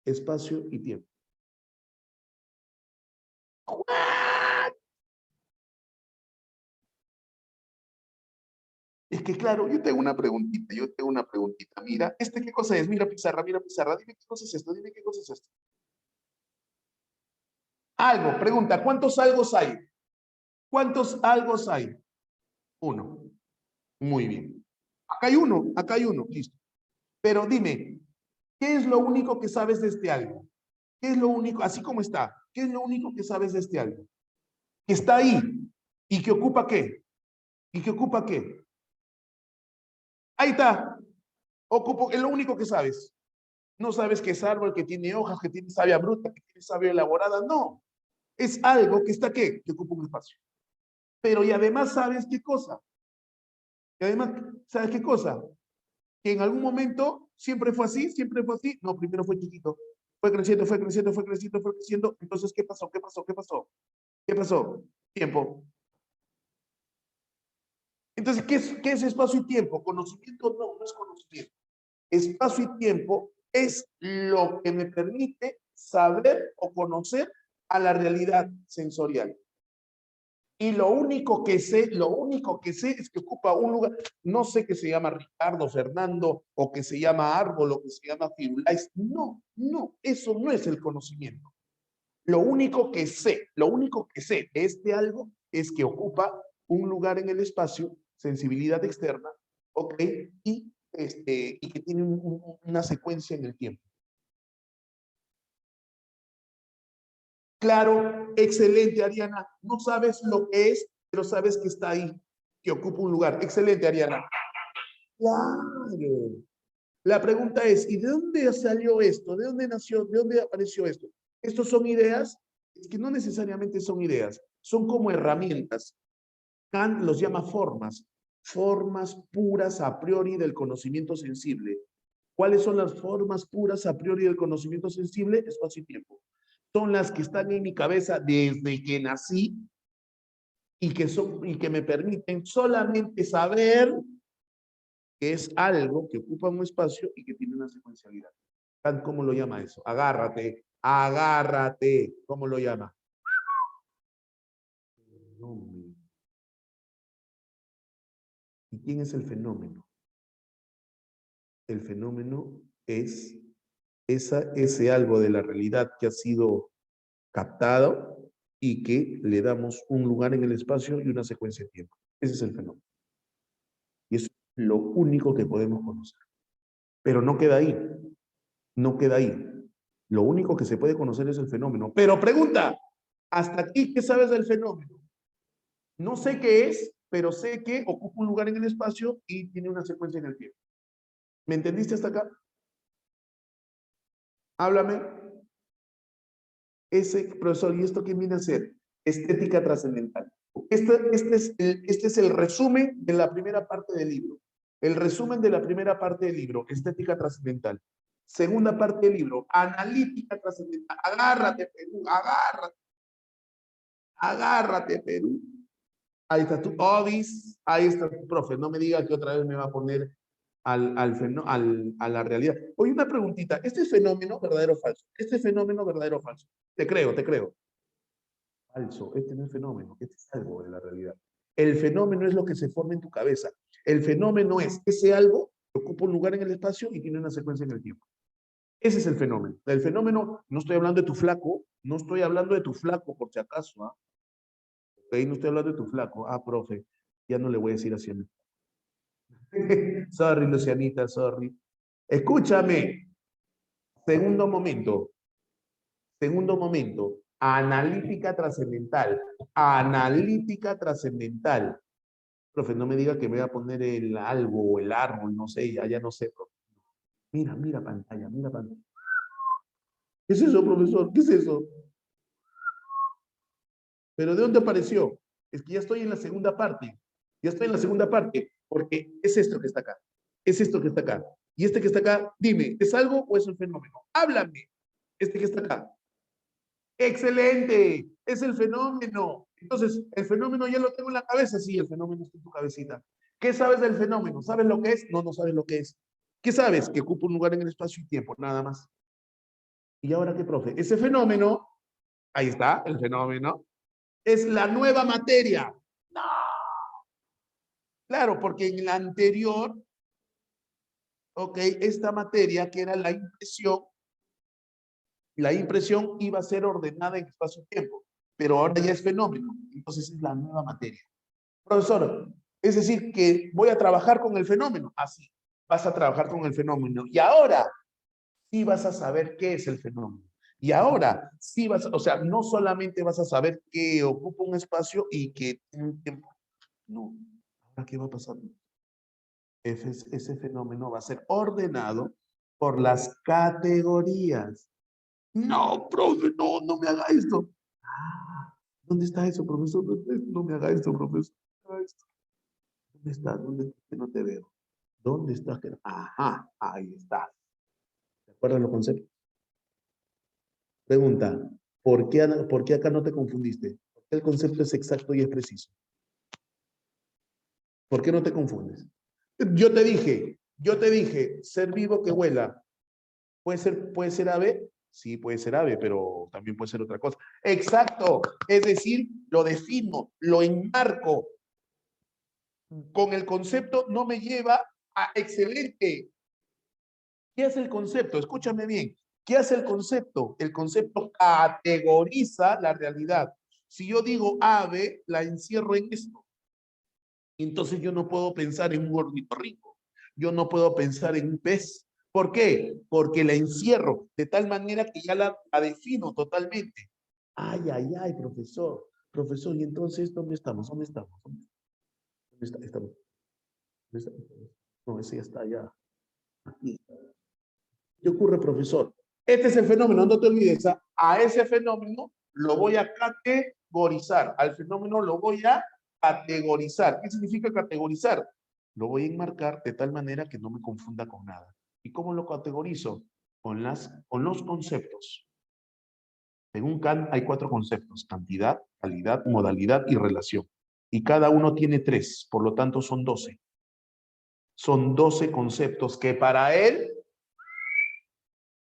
Espacio y tiempo. Es que claro, yo tengo una preguntita, Mira, ¿qué cosa es? Mira pizarra, dime qué cosa es esto, dime qué cosa es esto. Algo, pregunta, ¿cuántos algos hay? ¿Cuántos algos hay? Uno. Muy bien. Acá hay uno, listo. Pero dime, ¿qué es lo único que sabes de este algo? ¿Qué es lo único, así como está, qué es lo único que sabes de este algo? Que está ahí y que ocupa qué? ¿Y que ocupa qué? Ahí está. Es lo único que sabes. No sabes que es árbol, que tiene hojas, que tiene savia bruta, que tiene savia elaborada. No. Es algo que está ¿qué? Que ocupa un espacio. Pero y además sabes qué cosa. Y además, ¿sabes qué cosa? que en algún momento siempre fue así, siempre fue así. No, primero fue chiquito. Fue creciendo, fue creciendo, fue creciendo, fue creciendo. Entonces, ¿qué pasó? ¿Qué pasó? ¿Qué pasó? ¿Qué pasó? Tiempo. Entonces, ¿qué es espacio y tiempo? Conocimiento no, no es conocimiento. Espacio y tiempo es lo que me permite saber o conocer a la realidad sensorial. Y lo único que sé es que ocupa un lugar, no sé que se llama Ricardo, Fernando, o que se llama árbol, o que se llama Firulais. No, no, eso no es el conocimiento. Lo único que sé de este algo es que ocupa un lugar en el espacio, sensibilidad externa, ¿ok? Y que tiene una secuencia en el tiempo. Claro, excelente, Ariana. No sabes lo que es, pero sabes que está ahí, que ocupa un lugar. Excelente, Ariana. Claro. La pregunta es, ¿y de dónde salió esto? ¿De dónde nació? ¿De dónde apareció esto? ¿Estos son ideas? Es que no necesariamente son ideas, son como herramientas. Kant los llama formas, formas puras a priori del conocimiento sensible. ¿Cuáles son las formas puras a priori del conocimiento sensible? Espacio y tiempo. Son las que están en mi cabeza desde que nací y que me permiten solamente saber que es algo que ocupa un espacio y que tiene una secuencialidad. ¿Cómo lo llama eso? Agárrate, agárrate. ¿Cómo lo llama? Fenómeno. ¿Y quién es el fenómeno? El fenómeno es ese algo de la realidad que ha sido captado y que le damos un lugar en el espacio y una secuencia de tiempo. Ese es el fenómeno. Y es lo único que podemos conocer. Pero no queda ahí. No queda ahí. Lo único que se puede conocer es el fenómeno. Pero pregunta, ¿hasta aquí qué sabes del fenómeno? No sé qué es, pero sé que ocupa un lugar en el espacio y tiene una secuencia en el tiempo. ¿Me entendiste hasta acá? Háblame. Ese profesor, ¿y esto qué viene a ser? Estética trascendental. Este es el resumen de la primera parte del libro. El resumen de la primera parte del libro, estética trascendental. Segunda parte del libro, analítica trascendental. Agárrate, Perú, agárrate. Agárrate, Perú. Ahí está tu Odis, ahí está tu profe. No me diga que otra vez me va a poner a la realidad. Oye, una preguntita. ¿Este fenómeno verdadero o falso? ¿Este fenómeno verdadero o falso? Te creo, te creo. Falso. Este no es fenómeno. Este es algo de la realidad. El fenómeno es lo que se forma en tu cabeza. El fenómeno es ese algo que ocupa un lugar en el espacio y tiene una secuencia en el tiempo. Ese es el fenómeno. El fenómeno, no estoy hablando de tu flaco, no estoy hablando de tu flaco por si acaso, ¿ah? Ahí no estoy hablando de tu flaco. Ah, profe, ya no le voy a decir así a mí. Sorry, Lucianita, sorry. Escúchame. Segundo momento. Segundo momento. Analítica trascendental. Analítica trascendental. Profe, no me diga que me voy a poner el algo o el árbol, no sé, ya no sé, profe. Mira, mira pantalla, mira pantalla. ¿Qué es eso, profesor? ¿Qué es eso? ¿Pero de dónde apareció? Es que ya estoy en la segunda parte. Ya estoy en la segunda parte, porque es esto que está acá. Es esto que está acá. Y este que está acá, dime, ¿es algo o es un fenómeno? Háblame. Este que está acá. Excelente. Es el fenómeno. Entonces, el fenómeno ya lo tengo en la cabeza. Sí, el fenómeno está en tu cabecita. ¿Qué sabes del fenómeno? ¿Sabes lo que es? No, no sabes lo que es. ¿Qué sabes? Que ocupa un lugar en el espacio y tiempo, nada más. ¿Y ahora qué, profe? Ese fenómeno, ahí está, el fenómeno, es la nueva materia. No. Claro, porque en la anterior, ok, esta materia que era la impresión iba a ser ordenada en espacio-tiempo, pero ahora ya es fenómeno, entonces es la nueva materia. Profesor, es decir, que voy a trabajar con el fenómeno. Así, vas a trabajar con el fenómeno. Y ahora sí vas a saber qué es el fenómeno. Y ahora sí o sea, no solamente vas a saber que ocupa un espacio y que tiene un tiempo. No, ahora qué va a pasar. Ese fenómeno va a ser ordenado por las categorías. No, profe, no, no me haga esto. Ah, ¿dónde está eso, profesor? No me haga esto, profesor. ¿Dónde está? ¿Dónde está? Que no te veo? ¿Dónde está? Ajá, ahí está. ¿Te acuerdas los conceptos? Pregunta, por qué acá no te confundiste? ¿Por qué el concepto es exacto y es preciso? ¿Por qué no te confundes? Yo te dije, ser vivo que vuela. Puede ser ave? Sí, puede ser ave, pero también puede ser otra cosa. Exacto. Es decir, lo defino, lo enmarco. Con el concepto no me lleva a excelente. ¿Qué hace el concepto? Escúchame bien. ¿Qué hace el concepto? El concepto categoriza la realidad. Si yo digo ave, la encierro en esto. Entonces yo no puedo pensar en un ornitorrinco. Yo no puedo pensar en un pez. ¿Por qué? Porque la encierro de tal manera que ya la defino totalmente. Ay, ay, ay, profesor. Profesor, y entonces, ¿dónde estamos? ¿Dónde estamos? ¿Dónde estamos? ¿Dónde estamos? No, ese ya está allá. Aquí. ¿Qué ocurre, profesor? Este es el fenómeno, no te olvides. A ese fenómeno lo voy a categorizar. Al fenómeno lo voy a categorizar. ¿Qué significa categorizar? Lo voy a enmarcar de tal manera que no me confunda con nada. ¿Y cómo lo categorizo? Con los conceptos. Según Kant hay 4 conceptos: cantidad, calidad, modalidad y relación. Y cada uno tiene 3, por lo tanto son 12. Son 12 conceptos que para él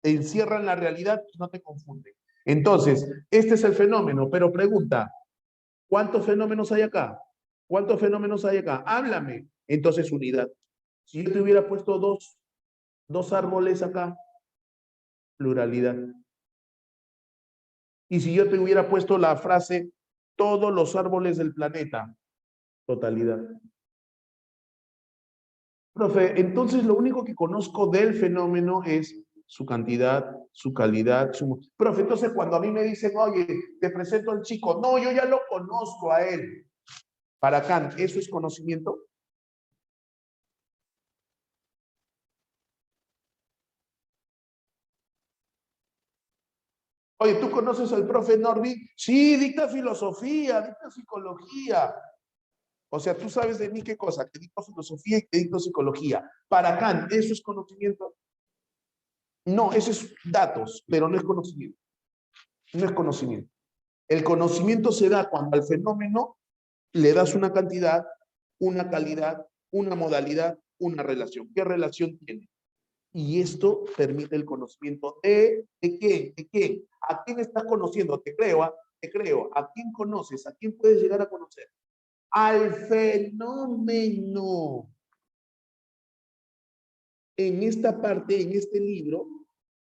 encierran la realidad y no te confunden. Entonces, este es el fenómeno, pero pregunta, ¿cuántos fenómenos hay acá? ¿Cuántos fenómenos hay acá? Háblame. Entonces, unidad. Si yo te hubiera puesto dos árboles acá, pluralidad. Y si yo te hubiera puesto la frase, todos los árboles del planeta, totalidad. Profe, entonces lo único que conozco del fenómeno es su cantidad, su calidad, su... Profe, entonces cuando a mí me dicen, oye, te presento al chico, no, yo ya lo conozco a él. Para Kant, ¿eso es conocimiento? Oye, ¿tú conoces al profe Norby? Sí, dicta filosofía, dicta psicología. O sea, tú sabes de mí qué cosa, que dicto filosofía y que dicto psicología. Para Kant, ¿eso es conocimiento? No, eso es datos, pero no es conocimiento. No es conocimiento. El conocimiento se da cuando al fenómeno le das una cantidad, una calidad, una modalidad, una relación. ¿Qué relación tiene? Y esto permite el conocimiento ¿de quién? ¿De quién? ¿A quién estás conociendo? Te creo, ¿ah? Te creo. ¿A quién conoces? ¿A quién puedes llegar a conocer? Al fenómeno. En esta parte, en este libro,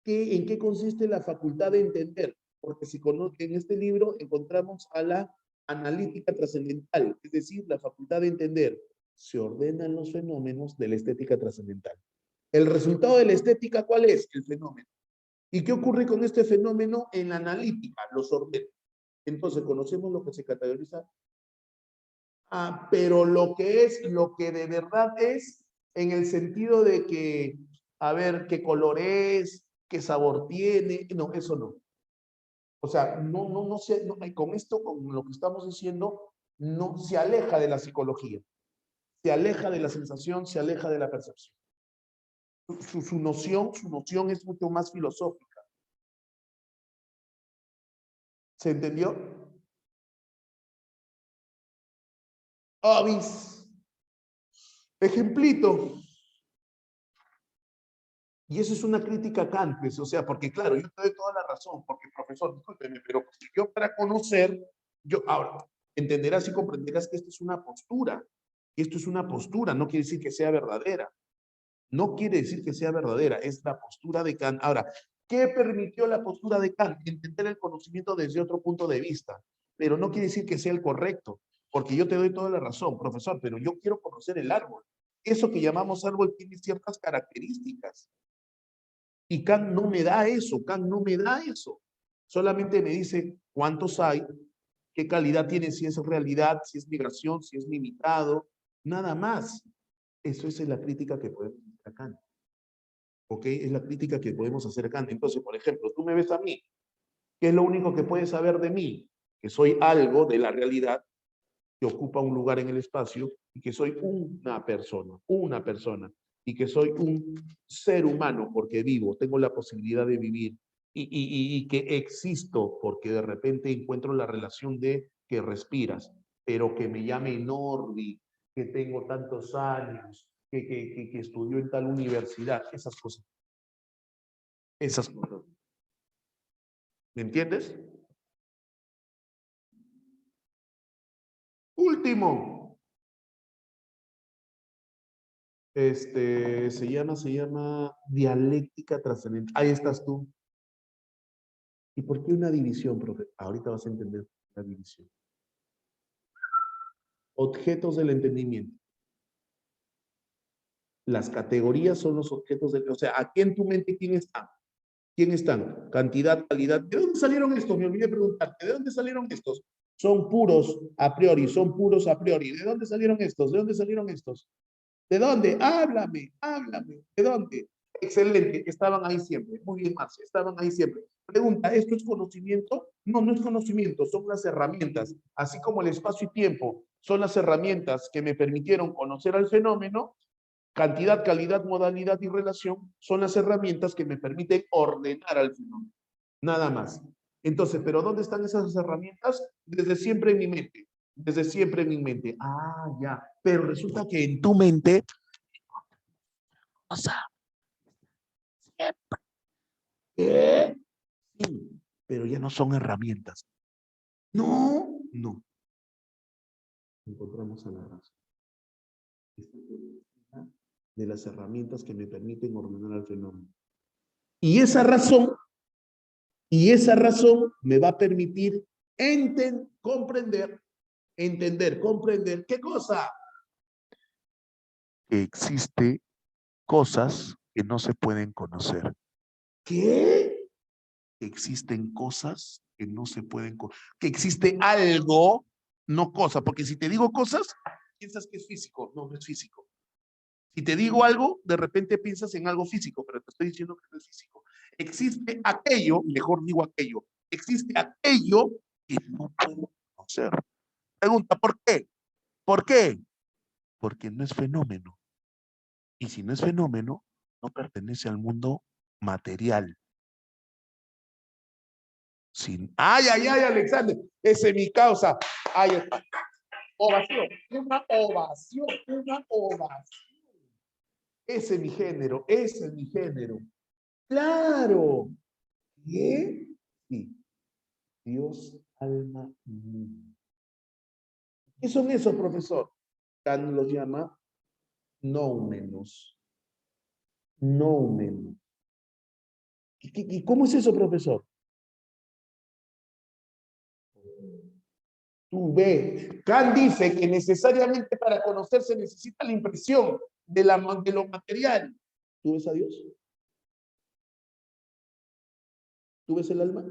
¿en qué consiste la facultad de entender? Porque si en este libro encontramos a la analítica trascendental, es decir, la facultad de entender. Se ordenan los fenómenos de la estética trascendental. ¿El resultado de la estética cuál es? El fenómeno. ¿Y qué ocurre con este fenómeno en la analítica? Los ordena. Entonces, conocemos lo que se categoriza. Ah, pero lo que de verdad es, en el sentido de que, a ver, qué color es, qué sabor tiene, no, eso no. O sea, no sé, con esto, con lo que estamos diciendo, no se aleja de la psicología, se aleja de la sensación, se aleja de la percepción. Su noción es mucho más filosófica. ¿Se entendió? Avis. Ejemplito. Y eso es una crítica a Kant, pues, o sea, porque claro, yo te doy toda la razón, porque profesor, discúlpeme, pero yo para conocer, yo ahora entenderás y comprenderás que esto es una postura, esto es una postura, no quiere decir que sea verdadera, no quiere decir que sea verdadera, es la postura de Kant. Ahora, ¿qué permitió la postura de Kant? Entender el conocimiento desde otro punto de vista, pero no quiere decir que sea el correcto, porque yo te doy toda la razón, profesor, pero yo quiero conocer el árbol. Eso que llamamos árbol tiene ciertas características. Y Kant no me da eso, Kant no me da eso. Solamente me dice cuántos hay, qué calidad tiene, si es realidad, si es migración, si es limitado, nada más. Eso es la crítica que podemos hacer a Kant. ¿Ok? Es la crítica que podemos hacer a Kant. Entonces, por ejemplo, tú me ves a mí, ¿qué es lo único que puedes saber de mí? Que soy algo de la realidad que ocupa un lugar en el espacio y que soy una persona, una persona. y que soy un ser humano porque vivo, tengo la posibilidad de vivir y que existo porque de repente encuentro la relación de que respiras, pero que me llame Norby, que tengo tantos años, que estudió en tal universidad, esas cosas. Esas cosas. ¿Me entiendes? Último. Se llama dialéctica trascendental. Ahí estás tú. ¿Y por qué una división, profe? Ahorita vas a entender la división. Objetos del entendimiento. Las categorías son los objetos del... O sea, aquí en tu mente, ¿quién está? ¿Quién están? Cantidad, calidad. ¿De dónde salieron estos? Me olvidé preguntarte. ¿De dónde salieron estos? Son puros a priori, son puros a priori. ¿De dónde salieron estos? ¿De dónde salieron estos? ¿De dónde? Háblame, háblame. ¿De dónde? Excelente, estaban ahí siempre. Muy bien, Marcia, estaban ahí siempre. Pregunta, ¿esto es conocimiento? No, no es conocimiento, son las herramientas. Así como el espacio y tiempo son las herramientas que me permitieron conocer al fenómeno, cantidad, calidad, modalidad y relación son las herramientas que me permiten ordenar al fenómeno. Nada más. Entonces, ¿pero dónde están esas herramientas? Desde siempre en mi mente. Desde siempre en mi mente. Ah, ya. Pero resulta que en tu mente, o sea, siempre. ¿Qué? Sí, pero ya no son herramientas. No, no. Encontramos a la razón. De las herramientas que me permiten ordenar el fenómeno. Y esa razón me va a permitir comprender, ¿qué cosa? Que existe cosas que no se pueden conocer. ¿Qué? Existen cosas que no se pueden conocer. Que existe algo, no cosa, porque si te digo cosas, piensas que es físico. No, no es físico. Si te digo algo, de repente piensas en algo físico, pero te estoy diciendo que no es físico. Existe aquello, mejor digo aquello, existe aquello que no puedo conocer. Pregunta, ¿por qué? ¿Por qué? Porque no es fenómeno. Y si no es fenómeno, no pertenece al mundo material. Sin... Ay, ay, ay, Alexander, ese es mi causa. Ay, ovación, una ovación, una ovación. Ese es mi género, ese es mi género. Claro. ¿Qué? Sí. Dios, alma y mundo. ¿Qué son esos, profesor? Kant los llama noumenos. Noumenos. ¿Y cómo es eso, profesor? Tú ve. Kant dice que necesariamente para conocer se necesita la impresión de lo material. ¿Tú ves a Dios? ¿Tú ves el alma?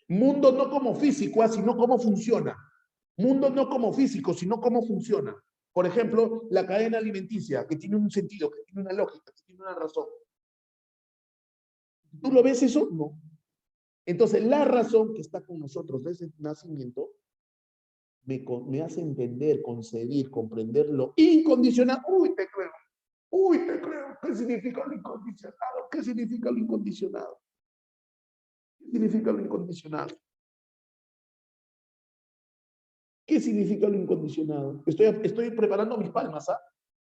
Mundo no como físico, sino cómo funciona. Mundo no como físico, sino cómo funciona. Por ejemplo, la cadena alimenticia, que tiene un sentido, que tiene una lógica, que tiene una razón. ¿Tú lo ves eso? No. Entonces, la razón que está con nosotros desde el nacimiento me hace entender, concebir, comprender lo incondicional. Uy, te creo. Uy, te creo. ¿Qué significa lo incondicionado? ¿Qué significa lo incondicionado? ¿Qué significa lo incondicionado? ¿Qué significa lo incondicionado? Estoy preparando mis palmas, ¿ah?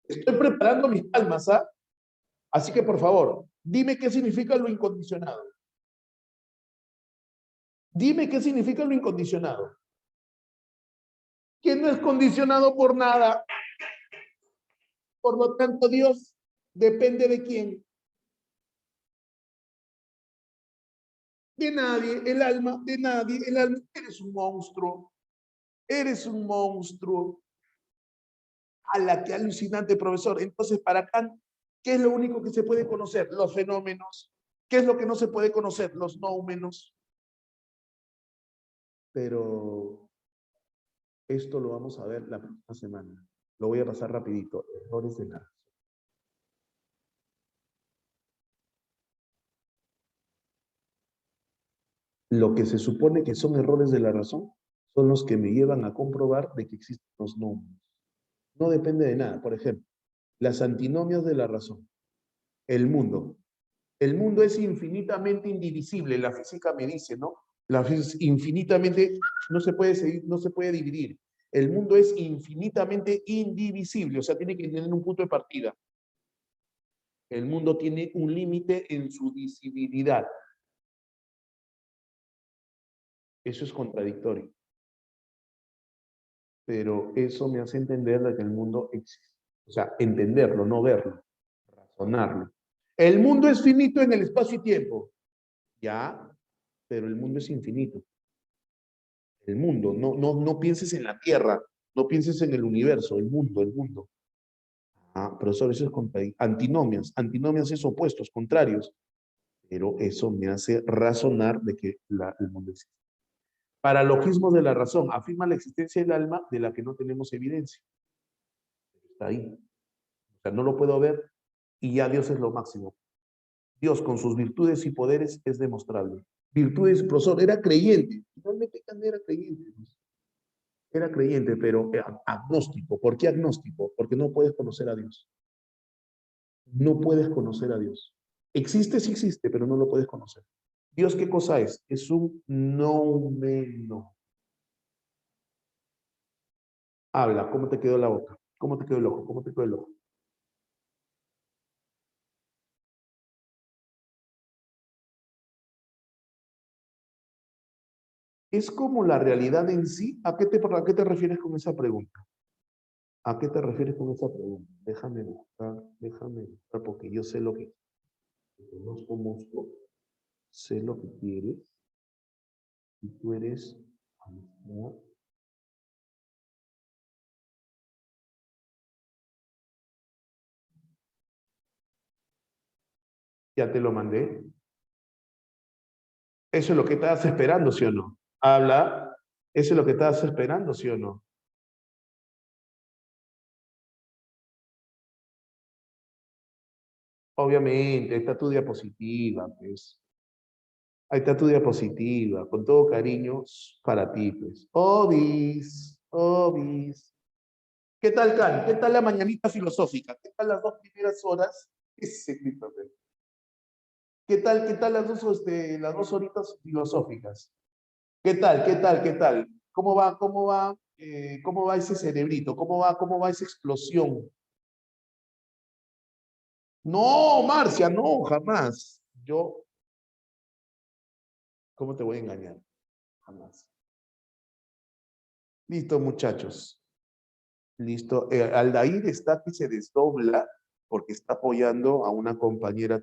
Estoy preparando mis palmas, ¿ah? Así que, por favor, dime qué significa lo incondicionado. Dime qué significa lo incondicionado. Que no es condicionado por nada. Por lo tanto, Dios depende de quién. De nadie, el alma, de nadie, el alma. Eres un monstruo. Eres un monstruo. A la que alucinante, profesor. Entonces, para Kant, ¿qué es lo único que se puede conocer? Los fenómenos. ¿Qué es lo que no se puede conocer? Los noumenos. Pero esto lo vamos a ver la próxima semana. Lo voy a pasar rapidito. Errores de la... Lo que se supone que son errores de la razón son los que me llevan a comprobar de que existen los números. No depende de nada. Por ejemplo, Las antinomias de la razón. El mundo. El mundo es infinitamente indivisible. La física me dice, ¿no? La física es infinitamente, no se puede seguir, no se puede dividir. El mundo es infinitamente indivisible, o sea, tiene que tener un punto de partida. El mundo tiene un límite en su visibilidad. Eso es contradictorio. Pero eso me hace entender de que el mundo existe. O sea, entenderlo, no verlo, razonarlo. El mundo es finito en el espacio y tiempo. Ya, pero el mundo es infinito. El mundo, no pienses en la Tierra, no pienses en el universo, el mundo, el mundo. Ah, profesor, eso es antinomias. Antinomias es opuestos, contrarios. Pero eso me hace razonar de que el mundo existe. Paralogismos de la razón. Afirma la existencia del alma de la que no tenemos evidencia. Está ahí. O sea, no lo puedo ver y ya Dios es lo máximo. Dios con sus virtudes y poderes es demostrable. Virtudes, profesor, era creyente. Finalmente era creyente. Era creyente, pero agnóstico. ¿Por qué agnóstico? Porque no puedes conocer a Dios. No puedes conocer a Dios. Existe, sí existe, pero no lo puedes conocer. Dios, ¿qué cosa es? Es un noumeno. Habla, ¿cómo te quedó la boca? ¿Cómo te quedó el ojo? ¿Cómo te quedó el ojo? ¿Es como la realidad en sí? ¿A qué te refieres con esa pregunta? ¿A qué te refieres con esa pregunta? Déjame buscar, porque yo sé lo que te conozco mucho, sé lo que quieres, y tú eres amistad. Ya te lo mandé. Eso es lo que estabas esperando, ¿sí o no? Habla. Eso es lo que estabas esperando, ¿sí o no? Obviamente, ahí está tu diapositiva, pues. Ahí está tu diapositiva, con todo cariño para ti, pues. Obis, obis. ¿Qué tal, Can? ¿Qué tal la mañanita filosófica? ¿Qué tal las dos primeras horas? Ese grito, pues. Qué tal las dos horitas filosóficas? ¿Qué tal, qué tal, qué tal? ¿Cómo va ese cerebrito? Cómo va esa explosión? No, Marcia, no, jamás. Yo, ¿cómo te voy a engañar? Jamás. Listo, muchachos. Listo. Aldair está que se desdobla porque está apoyando a una compañera